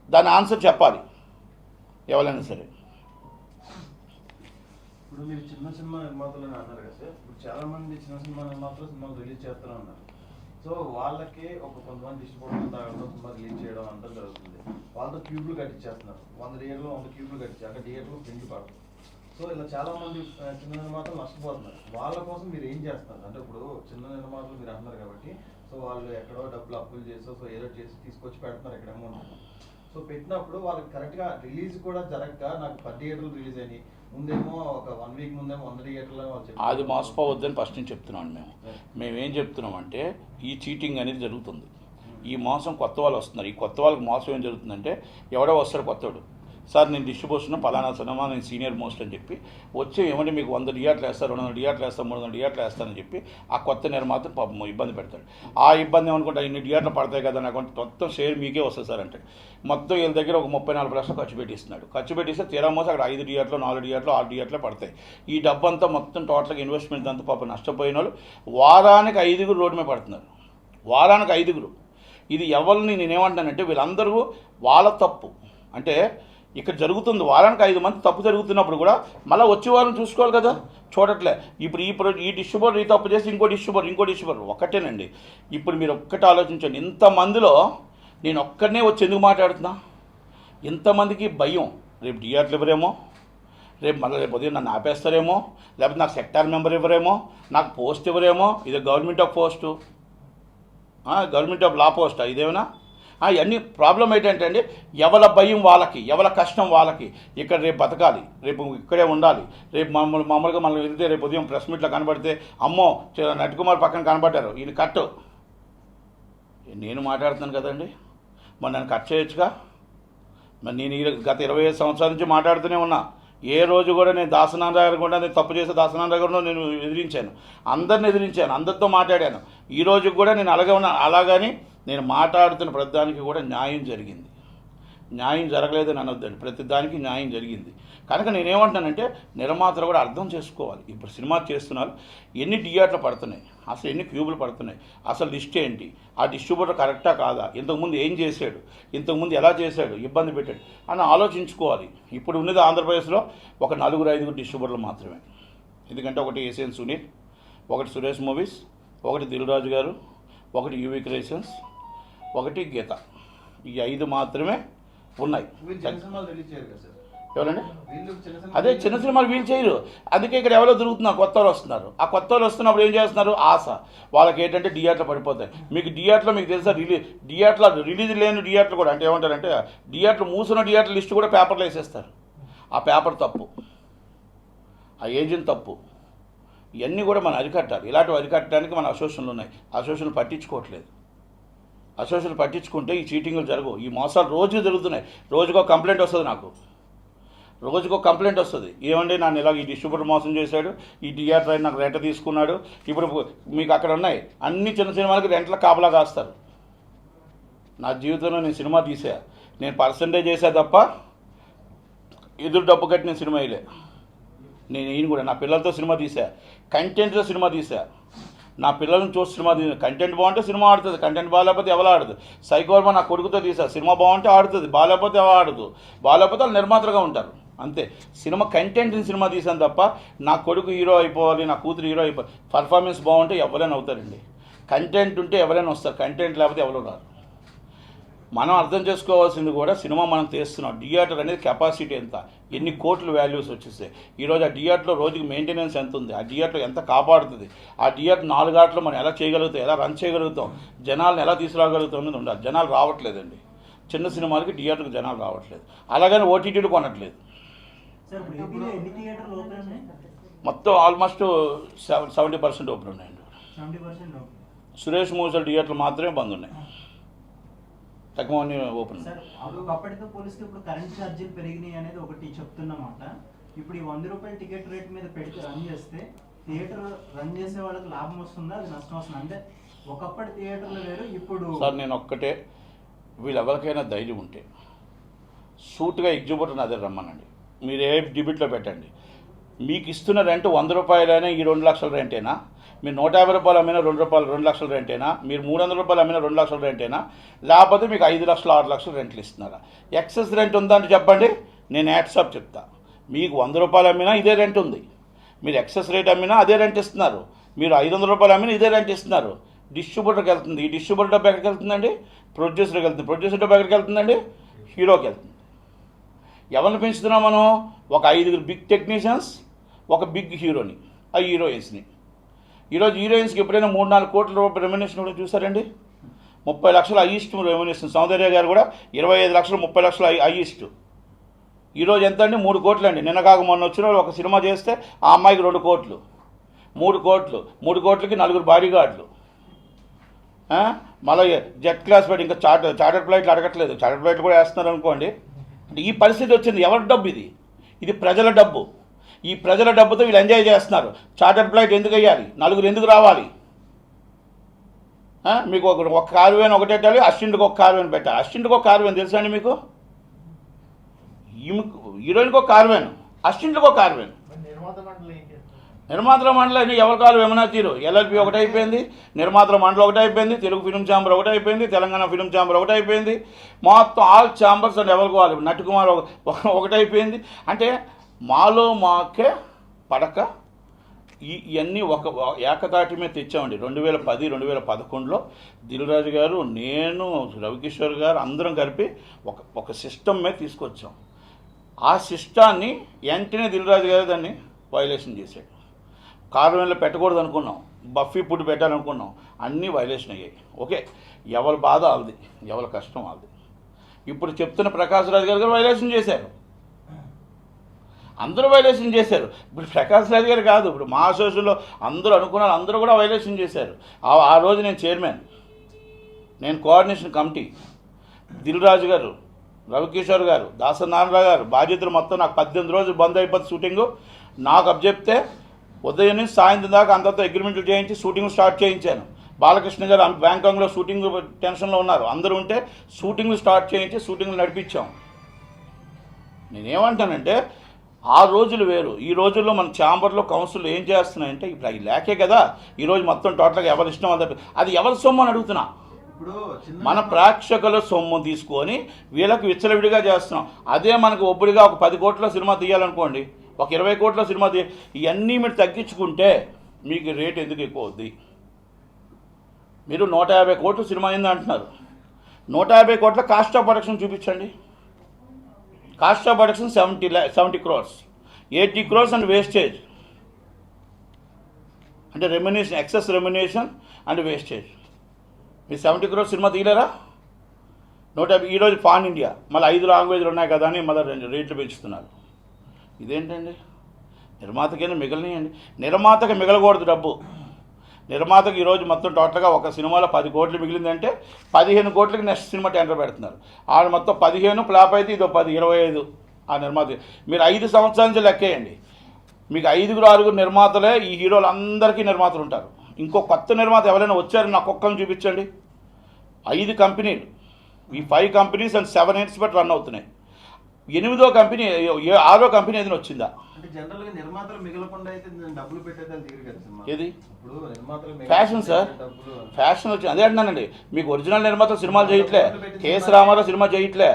దాని ఆన్సర్ చెప్పాలి ఎవరైనా సరే. ఇప్పుడు మీరు చిన్న సినిమా నిర్మాతలు అన్నారు కదా సార్, ఇప్పుడు చాలా మంది చిన్న సినిమా నిర్మాతలు సినిమాలు రిలీజ్ చేస్తూనే ఉన్నారు. సో వాళ్ళకి కొంతమంది డిస్ట్రిబ్యూటర్ తాగడం, సినిమా రిలీజ్ చేయడం అంతా జరుగుతుంది. వాళ్ళతో క్యూబ్లు కట్టించేస్తున్నారు, 100 థియేటర్లు 100 క్యూబ్లు కట్టించి అక్కడ థియేటర్లు ప్రింట్ పడదు. సో ఇలా చాలా మంది చిన్న నిర్మాతలు నష్టపోతున్నారు. వాళ్ళ కోసం మీరు ఏం చేస్తారు? అంటే ఇప్పుడు చిన్న నిర్మాతలు మీరు అంటున్నారు కాబట్టి, సో వాళ్ళు ఎక్కడో డబ్బులు అప్పులు చేసి ఏదో చేసి తీసుకొచ్చి పెడుతున్నారు ఇక్కడ అమౌంట్. సో పెట్టినప్పుడు వాళ్ళకి కరెక్ట్గా రిలీజ్ కూడా జరగక నాకు 10 థియేటర్లు రిలీజ్ అయినాయి, ముందేమో ఒక 1 వీక్ ముందేమో 100 థియేటర్లు వాళ్ళు అది మోసపోవద్దని ఫస్ట్ నుంచి చెప్తున్నాను. మేమేం చెప్తున్నామంటే ఈ చీటింగ్ అనేది జరుగుతుంది. ఈ మోసం కొత్త వాళ్ళు వస్తున్నారు. ఈ కొత్త వాళ్ళకి మోసం ఏం జరుగుతుందంటే, ఎవడో వస్తాడు కొత్తవాడు, సార్ నేను డిస్ట్రిబ్యూషన్ పలానా సినిమా నేను సీనియర్ మోస్ట్ అని చెప్పి వచ్చి ఏమంటే మీకు 100 థియేటర్లు వేస్తారు, 200 థియేటర్లు వేస్తాను, 300 థియేటర్లు వేస్తానని చెప్పి ఆ కొత్త నిర్మాత పాపం ఇబ్బంది పెడతాడు. ఆ ఇబ్బంది ఏమనుకుంటా, ఇన్ని థియేటర్లు పడతాయి కదా నాకు మొత్తం షేర్ మీకే వస్తుంది సార్ అంటే మొత్తం వీళ్ళ దగ్గర ఒక 34 లక్షలు ఖర్చు పెట్టిస్తున్నాడు. ఖర్చు పెట్టిస్తే తీరా మోసం అక్కడ 5 థియేటర్లు 4 థియేటర్లు 6 థియేటర్లు పడతాయి. ఈ డబ్బు అంతా మొత్తం టోటల్గా ఇన్వెస్ట్మెంట్ అంతా పాపం నష్టపోయిన వాళ్ళు వారానికి 5 రోడ్డు మీద పడుతున్నారు. వారానికి 5. ఇది ఎవరిని నేనేమంటానంటే వీళ్ళందరూ వాళ్ళ తప్పు. అంటే ఇక్కడ జరుగుతుంది, వారానికి 5 మంది తప్పు జరుగుతున్నప్పుడు కూడా మళ్ళీ వచ్చే వారం చూసుకోవాలి కదా, చూడట్లే. ఇప్పుడు ఈ డిస్ట్రిబ్యూటర్ ఈ తప్పు చేసి ఇంకో డిస్ట్రిబ్యూటర్ ఒక్కటేనండి. ఇప్పుడు మీరు ఒక్కటే ఆలోచించండి, ఇంతమందిలో నేను ఒక్కడనే వచ్చి ఎందుకు మాట్లాడుతున్నా? ఇంతమందికి భయం, రేపు డిఆర్లు ఇవ్వరేమో, రేపు ఉదయం నన్ను ఆపేస్తారేమో, లేకపోతే నాకు సెక్టార్ మెంబర్ ఇవ్వరేమో, నాకు పోస్ట్ ఇవ్వరేమో. ఇది government of post, government of లా పోస్టా ఇదేమైనా? ఇవన్నీ ప్రాబ్లం ఏంటంటే అండి, ఎవరి భయం వాళ్ళకి, ఎవరి కష్టం వాళ్ళకి. ఇక్కడ రేపు బతకాలి, రేపు ఇక్కడే ఉండాలి, రేపు మామూలుగా మనం వెళ్తే రేపు ఉదయం ప్రెస్ మీట్లో కనబడితే అమ్మో నటికుమార్ పక్కన కనబడ్డారు, ఈయన కట్టు. నేను మాట్లాడుతున్నాను కదండి, మరి నన్ను కట్ చేయొచ్చుగా. మరి నేను గత 25 సంవత్సరాల నుంచి మాట్లాడుతూనే ఉన్నా. ఏ రోజు కూడా నేను దాసనారాయణ గారు కూడా నేను తప్పు చేసే దాసనారాయణ గారు నేను ఎదిరించాను, అందరిని ఎదిరించాను, అందరితో మాట్లాడాను. ఈ రోజు కూడా నేను అలాగే ఉన్నాను. అలాగని నేను మాట్లాడుతున్న ప్రతిదానికి కూడా న్యాయం జరిగింది, న్యాయం జరగలేదని అనొద్దండి, ప్రతిదానికి న్యాయం జరిగింది. కనుక నేనేమంటున్నానంటే నిర్మాతలు కూడా అర్థం చేసుకోవాలి. ఇప్పుడు సినిమా చేస్తున్నారు, ఎన్ని థియేటర్లు పడుతున్నాయి, అసలు ఎన్ని క్యూబులు పడుతున్నాయి, అసలు లిస్ట్ ఏంటి, ఆ డిస్ట్రిబ్యూటర్ కరెక్టా కాదా, ఇంతకుముందు ఏం చేశాడు, ఇంతకుముందు ఎలా చేశాడు, ఇబ్బంది పెట్టాడు అని ఆలోచించుకోవాలి. ఇప్పుడు ఉన్నది ఆంధ్రప్రదేశ్లో ఒక 4-5 డిస్ట్రిబ్యూటర్లు మాత్రమే. ఎందుకంటే ఒకటి ఏసియన్ సునీల్, ఒకటి సురేష్ మూవీస్, ఒకటి దిల్ రాజు గారు, ఒకటి యూవీ క్రియేషన్స్, ఒకటి గీత. ఈ 5 మాత్రమే ఉన్నాయి. ఎవరండి? అదే చిన్న సినిమాలు వీళ్ళు చేయరు. అందుకే ఇక్కడ ఎవరో దొరుకుతున్నారు, కొత్త వాళ్ళు వస్తున్నారు. ఆ కొత్త వాళ్ళు వస్తున్నప్పుడు ఏం చేస్తున్నారు, ఆశ వాళ్ళకి ఏంటంటే థియేటర్లు పడిపోతాయి. మీకు థియేటర్లో మీకు తెలుసా, రిలీజ్ లేని థియేటర్లు కూడా అంటే ఏమంటారంటే థియేటర్లు మూసిన థియేటర్ లిస్ట్ కూడా పేపర్లో వేసేస్తారు. ఆ పేపర్ తప్పు, ఆ ఏజెంట్ తప్పు. ఇవన్నీ కూడా మనం అరికట్టాలి. ఇలాంటివి అరికట్టడానికి మన అసోసియేషన్లు ఉన్నాయి, అసోసియేషన్లు పట్టించుకోవట్లేదు. అసోసియేషన్లు పట్టించుకుంటే ఈ చీటింగ్లు జరగవు, ఈ మోసాలు రోజు జరుగుతున్నాయి. రోజుకో కంప్లైంట్ వస్తుంది, నాకు రోజుకో కంప్లైంట్ వస్తుంది. ఏమండి నన్ను ఇలా ఈ డిస్ట్రిబ్యూటర్ మోసం చేశాడు, ఈ థియేటర్ అయినా నాకు రెంట్ తీసుకున్నాడు. ఇప్పుడు మీకు అక్కడ ఉన్నాయి అన్ని చిన్న సినిమాలకి రెంట్ల కాపలా కాస్తారు. నా జీవితంలో నేను సినిమా తీసా, నేను పర్సంటేజ్ చేసా తప్ప ఎదురు డబ్బు కట్టి నేను సినిమా వేయలే. నేను ఈయన కూడా నా పిల్లలతో సినిమా తీసా, కంటెంట్తో సినిమా తీసా, నా పిల్లలను చూసి సినిమా తీసా. కంటెంట్ బాగుంటే సినిమా ఆడుతుంది, కంటెంట్ బాగాలేకపోతే ఎవరు ఆడదు. సైకోర్మ నా కొడుకుతో తీసా, సినిమా బాగుంటే ఆడుతుంది, బాగాలేకపోతే ఎవరు ఆడదు. బాగాలేకపోతే వాళ్ళు నిర్మాతలుగా ఉంటారు అంతే. సినిమా కంటెంట్ని సినిమా తీసాను తప్ప నా కొడుకు హీరో అయిపోవాలి, నా కూతురు హీరో అయిపోవాలి, పర్ఫార్మెన్స్ బాగుంటే ఎవరైనా అవుతారండి. కంటెంట్ ఉంటే ఎవరైనా వస్తారు, కంటెంట్ లేకపోతే ఎవరు రారు. మనం అర్థం చేసుకోవాల్సింది కూడా సినిమా మనం తీస్తున్నాం, థియేటర్ అనేది కెపాసిటీ ఎంత, ఎన్ని కోట్ల వాల్యూస్ వచ్చేస్తాయి. ఈరోజు ఆ థియేటర్లో రోజుకి మెయింటెనెన్స్ ఎంత ఉంది, ఆ థియేటర్ ఎంత కాపాడుతుంది, ఆ థియేటర్ 4 ఆటలు మనం ఎలా చేయగలుగుతాం, ఎలా రన్ చేయగలుగుతాం, జనాలను ఎలా తీసుకురాగలుగుతాం అనేది ఉండాలి. జనాలు రావట్లేదండి, చిన్న సినిమాలకి థియేటర్కి జనాలు రావట్లేదు. అలాగని ఓటీటీలు కొనట్లేదు. మొత్తం ఆల్మోస్ట్ 70% ఓపెన్ ఉన్నాయండి. సురేష్ మూసల్ థియేటర్లు మాత్రమే బంద్ ఉన్నాయి, తక్కువ ఓపెన్. అప్పటితో పోలిస్తే ఇప్పుడు కరెంట్ ఛార్జీలు పెరిగినాయి అనేది ఒకటి చెప్తున్నమాట. ఇప్పుడు ఈ 100 రూపాయల టికెట్ రేట్ మీద పెడితే రన్ చేస్తే థియేటర్ రన్ చేసే వాళ్ళకి లాభం వస్తుందా, అది నష్టం వస్తుందా? అంటే ఒకప్పటి థియేటర్లు వేరు, ఇప్పుడు సార్ నేను ఒక్కటే, వీళ్ళు ఎవరికైనా ధైర్యం ఉంటే సూట్గా ఎగ్జిబ్యూటర్ నా దగ్గర రమ్మనండి, మీరు ఏ డిబిట్లో పెట్టండి. మీకు ఇస్తున్న రెంట్ 100 రూపాయలైనా ఈ 2 లక్షల రెంటేనా, మీరు 150 రూపాయలు అమ్మినా 2 లక్షల రెంటేనా, మీరు 300 రూపాయలు అమ్మినా 2 లక్షల రెంటేనా, లేకపోతే మీకు 5 లక్షలు 6 లక్షలు రెంట్లు ఇస్తున్నారా? ఎక్సెస్ రెంట్ ఉందంటే చెప్పండి, నేను యాట్సాప్ చెప్తా. మీకు 100 రూపాయలు అమ్మినా ఇదే రెంట్ ఉంది, మీరు ఎక్సెస్ రేట్ అమ్మినా అదే రెంట్ ఇస్తున్నారు, మీరు 500 రూపాయలు అమ్మినా ఇదే రెంట్ ఇస్తున్నారు. డిస్ట్రిబ్యూటర్కి వెళ్తుంది, ఈ డిస్ట్రిబ్యూటర్ డబ్బు ఎక్కడికి వెళ్తుందండి? ప్రొడ్యూసర్కి వెళ్తుంది, ప్రొడ్యూసర్ డబ్బు ఎక్కడికి వెళ్తుందండి? హీరోకి వెళ్తుంది. ఎవరిని పెంచుతున్నాం మనం? ఒక 5 బిగ్ టెక్నీషియన్స్, ఒక బిగ్ హీరోని, ఆ హీరోయిన్స్ని. ఈరోజు హీరోయిన్స్కి ఎప్పుడైనా 3-4 కోట్ల రూపాయల రెమ్యునేషన్ కూడా చూసారండి? 30 లక్షలు హైయెస్ట్ రెమ్యునేషన్. సౌందర్య గారు కూడా 25 లక్షలు 30 లక్షలు హైయెస్ట్. ఈరోజు ఎంత అండి? 3 కోట్లు అండి. నిన్న కాక మొన్న వచ్చిన వాళ్ళు ఒక సినిమా చేస్తే ఆ అమ్మాయికి 2 కోట్లు, 3 కోట్లు, 3 కోట్లకి 4 బాడీ గార్డులు. మళ్ళీ జెట్ క్లాస్ పెట్టి ఇంకా చార్టర్ ఫ్లైట్లు అడగట్లేదు, చార్టర్ ఫ్లైట్లు కూడా వేస్తున్నారు అనుకోండి. అంటే ఈ పరిస్థితి వచ్చింది. ఎవరి డబ్బు ఇది? ఇది ప్రజల డబ్బు. ఈ ప్రజల డబ్బుతో వీళ్ళు ఎంజాయ్ చేస్తున్నారు. చార్టర్ ఫ్లైట్ ఎందుకు వేయాలి? 4 ఎందుకు రావాలి? మీకు ఒక కారు వేన్ ఒకటి పెట్టాలి, అసిస్టెంట్కి ఒక కారు వేన్ పెట్టాలి. అసిస్టెంట్కి ఒక కారు వేన్ తెలుసా అండి మీకు? హీరోయిన్కి ఒక కారు వేన్, అసిస్టెంట్కి ఒక కారు వేన్. నిర్మాతల మండలి ఎవరి కాలు ఏమన్నా తీరు ఎల్ఎల్పి ఒకటి అయిపోయింది, నిర్మాతల మండలి ఒకటి అయిపోయింది, తెలుగు ఫిలిం ఛాంబర్ ఒకటి అయిపోయింది, తెలంగాణ ఫిలిం ఛాంబర్ ఒకటి అయిపోయింది, మొత్తం ఆల్ ఛాంబర్స్ అంటే ఎవరికి వాళ్ళు నటుకుమార్ ఒకటి అయిపోయింది. అంటే మాలో మాకే పడక ఇవన్నీ ఒక ఏకతాటి మీద తెచ్చామండి. 2010, 2011లో దిల్ రాజు గారు, నేను, రవికిషోర్ గారు అందరం కలిపి ఒక సిస్టమ్ మీద తీసుకొచ్చాం. ఆ సిస్టాన్ని వెంటనే దిల్ రాజు గారు దాన్ని వైలేషన్ చేశాడు. కారణంలో పెట్టకూడదు అనుకున్నాం, బఫీ ఫుడ్ పెట్టాలనుకున్నాం, అన్నీ వైలేషన్ అయ్యాయి. ఓకే, ఎవరి బాధ వాళ్ళది, ఎవరి కష్టం వాళ్ళది. ఇప్పుడు చెప్తున్న ప్రకాష్ రాజు గారు వైలేషన్ చేశారు, అందరూ వైలేషన్ చేశారు. ఇప్పుడు ప్రకాష్ రాజు గారు కాదు, ఇప్పుడు మా అసోసియేషన్లో అందరూ అనుకున్నారు, అందరూ కూడా వైలేషన్ చేశారు. ఆ రోజు నేను చైర్మన్, నేను కోఆర్డినేషన్ కమిటీ, దిల్ రాజు గారు, రవికిషోర్ గారు, దాసనారాయణరావు గారు బాధ్యతలు మొత్తం. నాకు 18 రోజులు బంద్ అయిపోతుంది షూటింగు. నాకు అబ్జెప్తే ఉదయం నుంచి సాయంత్రం దాకా అందరితో అగ్రిమెంట్లు చేయించి షూటింగ్ స్టార్ట్ చేయించాను. బాలకృష్ణ గారు బ్యాంకాక్లో షూటింగ్ టెన్షన్లో ఉన్నారు, అందరూ ఉంటే షూటింగ్లు స్టార్ట్ చేయించి షూటింగ్లు నడిపించాం. నేనేమంటానంటే ఆ రోజులు వేరు, ఈ రోజుల్లో మన ఛాంబర్లో కౌన్సిల్ ఏం చేస్తున్నాయంటే ఇప్పుడు అవి లేకే కదా ఈరోజు మొత్తం టోటల్గా ఎవరి ఇష్టం అది ఎవరి సొమ్ము అని అడుగుతున్నా. ఇప్పుడు మన ప్రేక్షకుల సొమ్ము తీసుకొని వీళ్ళకి విచ్చలవిడిగా చేస్తున్నాం. అదే మనకు ఒబ్బడిగా ఒక 10 కోట్ల సినిమా తీయాలనుకోండి, ఒక 20 కోట్ల సినిమా ఇవన్నీ మీరు తగ్గించుకుంటే మీకు రేట్ ఎందుకు ఎక్కువ అవుద్ది? మీరు 150 కోట్ల సినిమా అయింది అంటున్నారు, 150 కోట్ల కాస్ట్ ఆఫ్ ప్రొడక్షన్ చూపించండి. Cost of production 70 crores, 80 crores and wastage, అంటే remuneration, excess remuneration and wastage. మీరు 70 crores సినిమా తీయలేరా? 150. ఈరోజు పాన్ ఇండియా మళ్ళీ 5 లాంగ్వేజ్లు ఉన్నాయి కదా అని మళ్ళీ రేట్లు పెంచుతున్నారు. ఇదేంటండి? నిర్మాతకైనా మిగలనియండి. నిర్మాతకి మిగలకూడదు డబ్బు. నిర్మాతకి ఈరోజు మొత్తం టోటల్గా ఒక సినిమాలో 10 కోట్లు మిగిలిందంటే 15 కోట్లకి నెక్స్ట్ సినిమా టెండర్ పెడుతున్నారు. ఆడ మొత్తం 15 ఫ్లాప్ అయితే ఇదో 10, 25 ఆ నిర్మాత. మీరు 5 సంవత్సరాల నుంచి లెక్కేయండి, మీకు 5-6 నిర్మాతలే ఈ హీరోలు అందరికీ నిర్మాతలు ఉంటారు. ఇంకో కొత్త నిర్మాత ఎవరైనా వచ్చారని నాకు ఒక్కరిని చూపించండి. 5 కంపెనీలు, ఈ 5 కంపెనీస్ అండ్ 7 years బట్టి రన్ అవుతున్నాయి. 8వ కంపెనీ, 6వ కంపెనీ ఏదైనా వచ్చిందా? అంటే జనరల్గా నిర్మాతలు మిగలకుండా అయితే డబ్బులు పెట్టేది తీరు కదా సినిమా. ఏది ఇప్పుడు నిర్మాతలు ఫ్యాషన్ సార్, ఫ్యాషన్ వచ్చింది. అదే అంటున్నానండి, మీకు ఒరిజినల్ నిర్మాతలు సినిమాలు చేయట్లే. కేఎస్ రామారావు సినిమా చేయట్లే,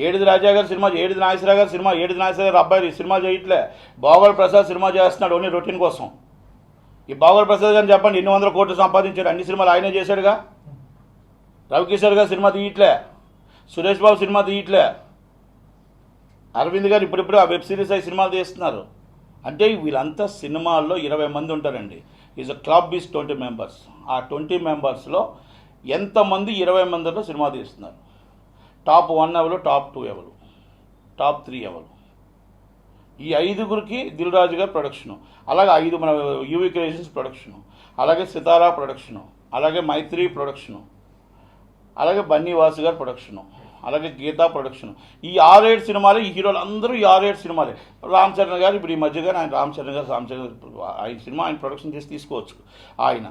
ఏడిది రాజా గారు సినిమా, ఏడిది నాగేశ్వరరావు గారు సినిమా, ఏడిది నాగేశ్వరరావు గారు అబ్బాయి సినిమా చేయట్లే. బాగోల్ ప్రసాద్ సినిమా చేస్తున్నాడు ఓన్లీ రొటీన్ కోసం. ఈ బాగోల్ ప్రసాద్ గారిని చెప్పండి, 100 కోట్లు సంపాదించాడు, అన్ని సినిమాలు ఆయనే చేశాడుగా. రవికిషోర్ గారు సినిమా తీయట్లే, సురేష్ బాబు సినిమా తీయట్లే, అరవింద్ గారు ఇప్పుడిప్పుడు ఆ వెబ్ సిరీస్ అయి సినిమాలు తీస్తున్నారు. అంటే వీళ్ళంతా సినిమాల్లో 20 మంది ఉంటారండి. Is a club is 20 members. ఆ 20 members ఎంతమంది 20 మందిలో సినిమా తీస్తున్నారు? టాప్ 1 ఎవరు, టాప్ 2 ఎవరు, టాప్ 3 ఎవరు? ఈ 5గురికి దిల్ రాజు గారు ప్రొడక్షను, అలాగే 5 మన యూవీ క్రియేషన్స్ ప్రొడక్షను, అలాగే సితారా ప్రొడక్షను, అలాగే మైత్రి ప్రొడక్షను, అలాగే బన్నీ వాసు గారు ప్రొడక్షను, అలాగే గీతా ప్రొడక్షన్. ఈ 6-7 సినిమాలు, ఈ హీరోలు అందరూ ఈ 6-7 సినిమాలే. రామ్ చరణ్ గారు ఇప్పుడు ఈ మధ్యగా ఆయన రామ్ చరణ్ గారు ఆయన సినిమా ఆయన ప్రొడక్షన్ చేసి తీసుకోవచ్చు ఆయన.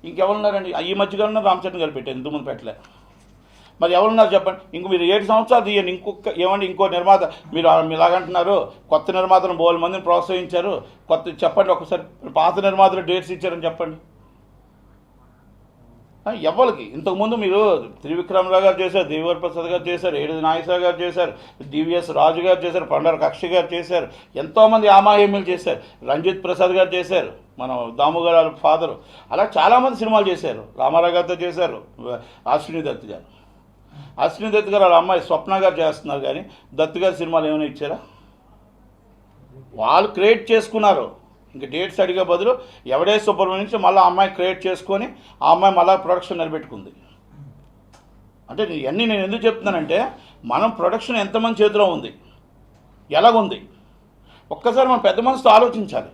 ఇంకెవరున్నారండి ఈ మధ్యగా? రామ్ చరణ్ గారు పెట్టారు, ఇంతకుముందు పెట్టలే. మరి ఎవరున్నారు చెప్పండి? ఇంకో మీరు 7 సంవత్సరాలు తీయండి. ఇంకో నిర్మాత మీరు ఇలాగంటున్నారు, కొత్త నిర్మాతను 100 మందిని ప్రోత్సహించారు, కొత్త చెప్పండి ఒకసారి, పాత నిర్మాతలు డేట్స్ ఇచ్చారని చెప్పండి. ఎవరికి? ఇంతకుముందు మీరు త్రివిక్రమరావు గారు చేశారు, దేవర్ ప్రసాద్ గారు చేశారు, ఏడిది నాగేశ్వరరావు గారు చేశారు, డివిఎస్ రాజు గారు చేశారు, పండర కక్షి గారు చేశారు, ఎంతోమంది ఆమాహేమీలు చేశారు, రంజిత్ ప్రసాద్ గారు చేశారు, మన దాము గారు ఫాదరు, అలా చాలామంది సినిమాలు చేశారు. రామారావు గారితో చేశారు, అశ్విని దత్ గారు. అశ్విని దత్ గారు వాళ్ళ అమ్మాయి స్వప్న గారు చేస్తున్నారు, కానీ దత్ గారి సినిమాలు ఏమైనా ఇచ్చారా? వాళ్ళు క్రియేట్ చేసుకున్నారు. ఇంకా డేట్స్ అడిగే బదులు ఎవడే సుబ్రహ్మణ్యం నుంచి మళ్ళీ అమ్మాయి క్రియేట్ చేసుకొని ఆ అమ్మాయి మళ్ళీ ప్రొడక్షన్ నిలబెట్టుకుంది. అంటే ఇవన్నీ నేను ఎందుకు చెప్తున్నానంటే, మనం ప్రొడక్షన్ ఎంతమంది చేతిలో ఉంది, ఎలాగుంది, ఒక్కసారి మనం పెద్ద మనసుతో ఆలోచించాలి.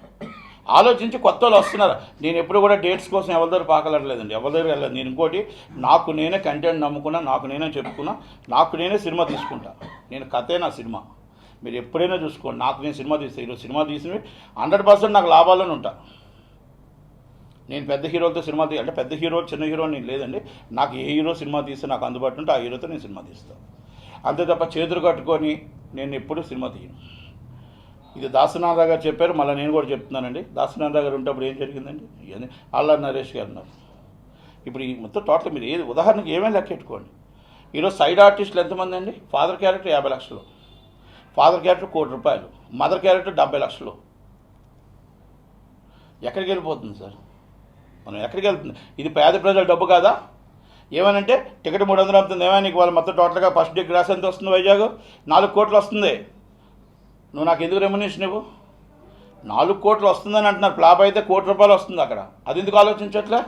ఆలోచించి కొత్త వాళ్ళు వస్తున్నారు. నేను ఎప్పుడు కూడా డేట్స్ కోసం ఎవరి దగ్గర పాకలట్లేదండి, ఎవరి దగ్గర వెళ్ళలేదు. నేను ఇంకోటి, నాకు నేనే కంటెంట్ నమ్ముకున్నా, నాకు నేనే చెప్పుకున్నా, నాకు నేనే సినిమా తీసుకుంటా. నేను కథే నా సినిమా. మీరు ఎప్పుడైనా చూసుకోండి, నాకు నేను సినిమా తీస్తే, ఈరోజు సినిమా తీసినవి 100% నాకు లాభాల్లోనే ఉంటా. నేను పెద్ద హీరోలతో సినిమా అంటే పెద్ద హీరో చిన్న హీరో నేను లేదండి. నాకు ఏ హీరో సినిమా తీస్తే నాకు అందుబాటులో ఉంటే ఆ హీరోతో నేను సినిమా తీస్తాను. అంతే తప్ప చేతులు కట్టుకొని నేను ఎప్పుడూ సినిమా తీయను. ఇది దాసనాథ గారు చెప్పారు, మళ్ళీ నేను కూడా చెప్తున్నానండి. దాసనాథ గారు ఉంటప్పుడు ఏం జరిగిందండి? ఇవన్నీ అల్లా నరేష్ గారు ఉన్నారు. ఇప్పుడు ఈ మొత్తం టోటల్ మీరు ఏది ఉదాహరణకి ఏమేమి లెక్కెట్టుకోండి. ఈరోజు సైడ్ ఆర్టిస్టులు ఎంతమంది అండి? ఫాదర్ క్యారెక్టర్ 50 లక్షలు, ఫాదర్ క్యారెక్టర్ ₹1 కోటి, మదర్ క్యారెక్టర్ 70 లక్షలు. ఎక్కడికి వెళ్ళిపోతుంది సార్? మనం ఎక్కడికి వెళ్తుంది? ఇది పేద ప్రజల డబ్బు కాదా? ఏమనంటే టికెట్ 300 అవుతుంది, ఏమైనా నీకు వాళ్ళు మొత్తం టోటల్గా ఫస్ట్ డే గ్రాస్ ఎంత వస్తుంది? వైజాగ్ 4 కోట్లు వస్తుంది. నువ్వు నాకు ఎందుకు రెమ్యునేషన్ ఇవ్వు? 4 కోట్లు వస్తుందని అంటున్నారు. ఫ్లాప్ అయితే ₹1 కోటి వస్తుంది అక్కడ. అది ఎందుకు ఆలోచించట్లే?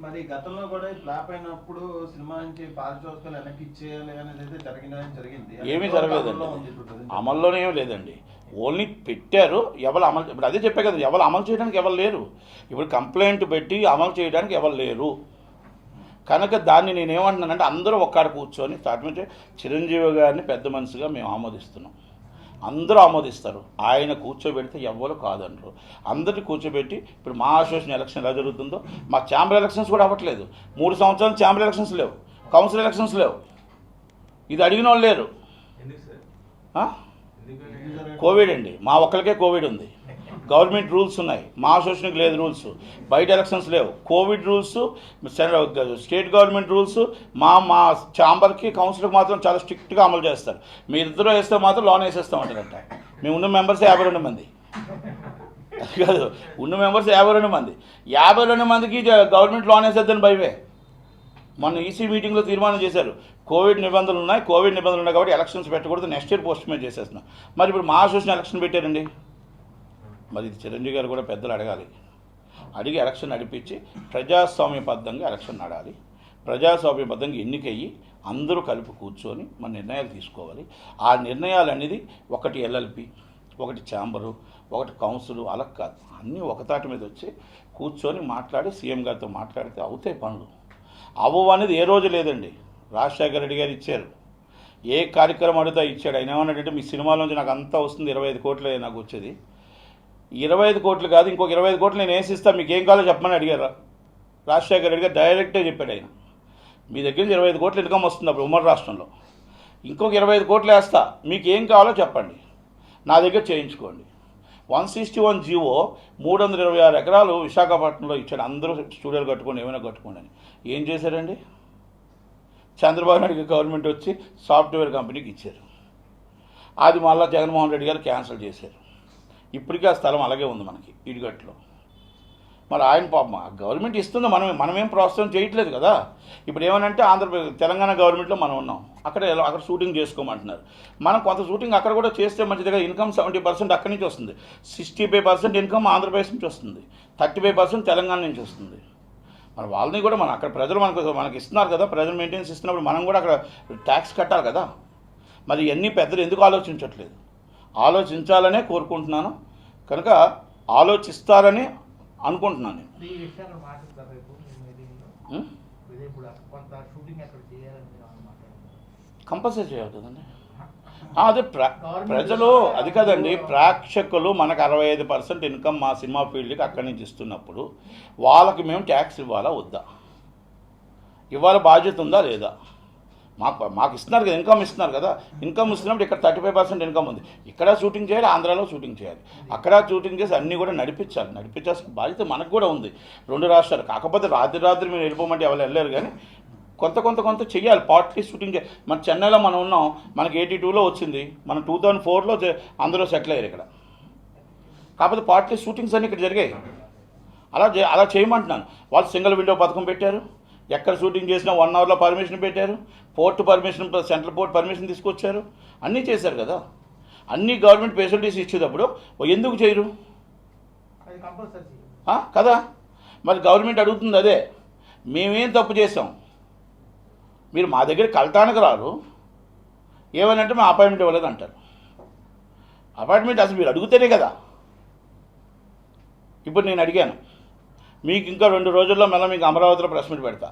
మరి గతంలో కూడా ఫ్లాప్ అయినప్పుడు సినిమా నుంచి పారితోషికాలు వెనక్కి ఇచ్చేయాలి అనేది అయితే జరిగింది. ఏమీ జరగలేదండి, అమల్లోనే ఏమీ లేదండి. ఓన్లీ పెట్టారు, ఎవరు అమలు, ఇప్పుడు అదే చెప్పే కదా, ఎవరు అమలు చేయడానికి ఎవరు లేరు. ఇప్పుడు కంప్లైంట్ పెట్టి అమలు చేయడానికి ఎవరు లేరు కనుక దాన్ని నేనేమంటున్నానంటే అందరూ ఒక్కడ కూర్చొని స్టార్ట్ నుంచి చిరంజీవి గారిని పెద్ద మనిషిగా మేము ఆమోదిస్తున్నాం, అందరూ ఆమోదిస్తారు. ఆయన కూర్చోబెడితే ఎవ్వరు కాదనరు. అందరినీ కూర్చోబెట్టి ఇప్పుడు మా అసోసియేషన్ ఎలక్షన్ ఎలా జరుగుతుందో మా ఛాంబర్ ఎలక్షన్స్ కూడా అవ్వట్లేదు. 3 సంవత్సరాలు ఛాంబర్ ఎలక్షన్స్ లేవు, కౌన్సిల్ ఎలక్షన్స్ లేవు. ఇది అడిగిన వాళ్ళు లేరు. కోవిడ్ అండి, మా ఒక్కరికే కోవిడ్ ఉంది. గవర్నమెంట్ రూల్స్ ఉన్నాయి, మా అసోసియేషన్కి లేదు రూల్స్. బయట ఎలక్షన్స్ లేవు, Covid rules, state government rules మా ఛాంబర్కి కౌన్సిల్కి మాత్రం చాలా స్ట్రిక్ట్గా అమలు చేస్తారు. మీ ఇద్దరు వేస్తే మాత్రం లోన్ వేసేస్తామంటారంట. మేము ఉన్న మెంబర్స్ 52 మంది, అది కాదు, ఉన్న మెంబర్స్ 52 మంది. 52 మందికి గవర్నమెంట్ లోన్ వేసేద్దని భయమే. మొన్న ఈసీ మీటింగ్లో తీర్మానం చేశారు, కోవిడ్ నిబంధనలు ఉన్నాయి కాబట్టి ఎలక్షన్స్ పెట్టకూడదు, నెక్స్ట్ ఇయర్ పోస్ట్ పోన్ చేసేస్తున్నాం. మరి ఇప్పుడు మా అసోసియేషన్ ఎలక్షన్ పెట్టారండి. మరి ఇది చిరంజీవి గారు కూడా పెద్దలు అడగాలి, అడిగి ఎలక్షన్ నడిపించి ప్రజాస్వామ్యబద్ధంగా ఎలక్షన్ నడాలి. ప్రజాస్వామ్యబద్ధంగా ఎన్నికయ్యి అందరూ కలిపి కూర్చొని మన నిర్ణయాలు తీసుకోవాలి. ఆ నిర్ణయాలు అనేది ఒకటి ఎల్ఎల్పి, ఒకటి ఛాంబరు, ఒకటి కౌన్సిల్, అలా కాదు, అన్నీ ఒకతాటి మీద వచ్చి కూర్చొని మాట్లాడి సీఎం గారితో మాట్లాడితే అవుతాయి పనులు. అవ్వవు అనేది ఏ రోజు లేదండి. రాజశేఖర రెడ్డి గారు ఇచ్చారు, ఏ కార్యక్రమం అడిగితే ఇచ్చాడు. ఆయన ఏమన్నాడంటే మీ సినిమాల నుంచి నాకు అంతా వస్తుంది, 25 కోట్లే నాకు వచ్చేది. 25 కోట్లు కాదు, ఇంకొక 25 కోట్లు నేను వేసిస్తాను, మీకు ఏం కావాలో చెప్పమని అడిగారు రాజశేఖర రెడ్డి గారు. డైరెక్ట్గా చెప్పాడు ఆయన, మీ దగ్గర నుంచి 25 కోట్లు ఇన్కమ్ వస్తుంది అప్పుడు ఉమ్మడి రాష్ట్రంలో, ఇంకొక 25 కోట్లు వేస్తా, మీకు ఏం కావాలో చెప్పండి, నా దగ్గర చేయించుకోండి. 161 జీవో 326 ఎకరాలు విశాఖపట్నంలో ఇచ్చాడు. అందరూ స్టూడియోలు కట్టుకోండి, ఏమైనా కట్టుకోండి అని. ఏం చేశారండి? చంద్రబాబు నాయుడు గవర్నమెంట్ వచ్చి సాఫ్ట్వేర్ కంపెనీకి ఇచ్చారు. అది మళ్ళీ జగన్మోహన్ రెడ్డి గారు క్యాన్సిల్ చేశారు. ఇప్పటికీ ఆ స్థలం అలాగే ఉంది మనకి ఇడిగట్లో. మరి ఆయన పాపం గవర్నమెంట్ ఇస్తుంది, మనమేం ప్రోత్సాహం చేయట్లేదు కదా. ఇప్పుడు ఏమనంటే ఆంధ్రప్రదేశ్ తెలంగాణ గవర్నమెంట్లో మనం ఉన్నాం, అక్కడ షూటింగ్ చేసుకోమంటున్నారు. మనం కొంత షూటింగ్ అక్కడ కూడా చేస్తే మంచిదిగా. ఇన్కమ్ 70% అక్కడి నుంచి వస్తుంది, 65% ఇన్కమ్ ఆంధ్రప్రదేశ్ నుంచి వస్తుంది, 35% తెలంగాణ నుంచి వస్తుంది. మరి వాళ్ళని కూడా మనం అక్కడ ప్రజలు మనకి ఇస్తున్నారు కదా, ప్రజలు మెయింటెనెన్స్ ఇస్తున్నప్పుడు మనం కూడా అక్కడ ట్యాక్స్ కట్టాలి కదా. మరి ఇవన్నీ పెద్దలు ఎందుకు ఆలోచించట్లేదు? ఆలోచించాలనే కోరుకుంటున్నాను, కనుక ఆలోచిస్తారని అనుకుంటున్నాను నేను. కంపల్సరీ చేయాలి కదండి. అదే ప్రజలు, అది కదండి, ప్రేక్షకులు మనకు 65% ఇన్కమ్ మా సినిమా ఫీల్డ్కి అక్కడి నుంచి ఇస్తున్నప్పుడు వాళ్ళకి మేము ట్యాక్స్ ఇవ్వాలా వద్దా? ఇవ్వాలి, బాధ్యత ఉందా లేదా? మాకు ఇస్తున్నారు కదా, ఇన్కమ్ ఇస్తున్నారు కదా. ఇన్కమ్ ఇస్తున్నప్పుడు ఇక్కడ 35% ఇన్కమ్ ఉంది, ఇక్కడ షూటింగ్ చేయాలి, ఆంధ్రాలో షూటింగ్ చేయాలి, అక్కడ షూటింగ్ చేసి అన్నీ కూడా నడిపించాల్సిన బాధ్యత మనకు కూడా ఉంది, 2 రాష్ట్రాలు. కాకపోతే రాత్రి మీరు వెళ్ళిపోమంటే ఎవరు వెళ్ళలేరు, కానీ కొంత చెయ్యాలి. పార్ట్లీ షూటింగ్ మన చెన్నైలో మనం ఉన్నాం, మనకి 82లో వచ్చింది, మనం 2004లో అందరూ సెటిల్ అయ్యారు ఇక్కడ. కాకపోతే పార్ట్లీ షూటింగ్స్ అన్నీ ఇక్కడ జరిగాయి. అలా చేయమంటున్నాను. వాళ్ళు సింగిల్ విండో పథకం పెట్టారు, ఎక్కడ షూటింగ్ చేసినా 1 అవర్లో పర్మిషన్ పెట్టారు, port permission, central port permission తీసుకొచ్చారు, అన్నీ చేశారు కదా. అన్ని గవర్నమెంట్ ఫెసిలిటీస్ ఇచ్చేటప్పుడు ఎందుకు చేయరు కదా? మరి గవర్నమెంట్ అడుగుతుంది అదే, మేమేం తప్పు చేసాం, మీరు మా దగ్గర కలటానికి రారు, ఏమనంటే మేము అపాయింట్మెంట్ ఇవ్వలేదు అంటారు. అపాయింట్మెంట్ అసలు మీరు అడుగుతేనే కదా. ఇప్పుడు నేను అడిగాను, మీకు ఇంకా 2 రోజుల్లో మళ్ళీ మీకు అమరావతిలో ప్రెస్ మీట్ పెడతా,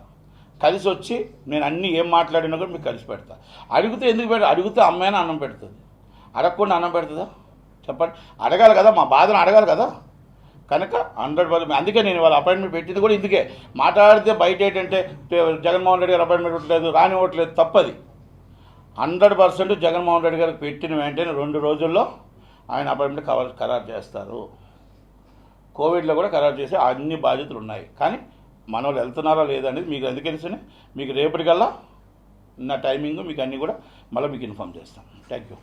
కలిసి వచ్చి నేను అన్నీ ఏం మాట్లాడినా కూడా మీకు కలిసి పెడతా. అడిగితే ఎందుకు అడిగితే అమ్మాయినా అన్నం పెడుతుంది, అడగకుండా అన్నం పెడుతుందా చెప్పండి? అడగాలి కదా, మా బాధను అడగాలి కదా. కనుక 100%, అందుకే నేను వాళ్ళ అపాయింట్మెంట్ పెట్టింది కూడా ఇందుకే. మాట్లాడితే బయట ఏంటంటే జగన్మోహన్ రెడ్డి గారు అపాయింట్మెంట్ ఇవ్వట్లేదు, రానివ్వట్లేదు, తప్పది. 100% జగన్మోహన్ రెడ్డి గారికి పెట్టిన వెంటనే 2 రోజుల్లో ఆయన అపాయింట్మెంట్ ఖరారు చేస్తారు. కోవిడ్లో కూడా ఖరారు చేసే అన్ని బాధ్యతలు ఉన్నాయి. కానీ మన వాళ్ళు వెళ్తున్నారా లేదా అనేది మీకు అందుకని మీకు రేపటికల్లా నా టైమింగ్ మీకు అన్నీ కూడా మళ్ళీ మీకు ఇన్ఫామ్ చేస్తాం. Thank you.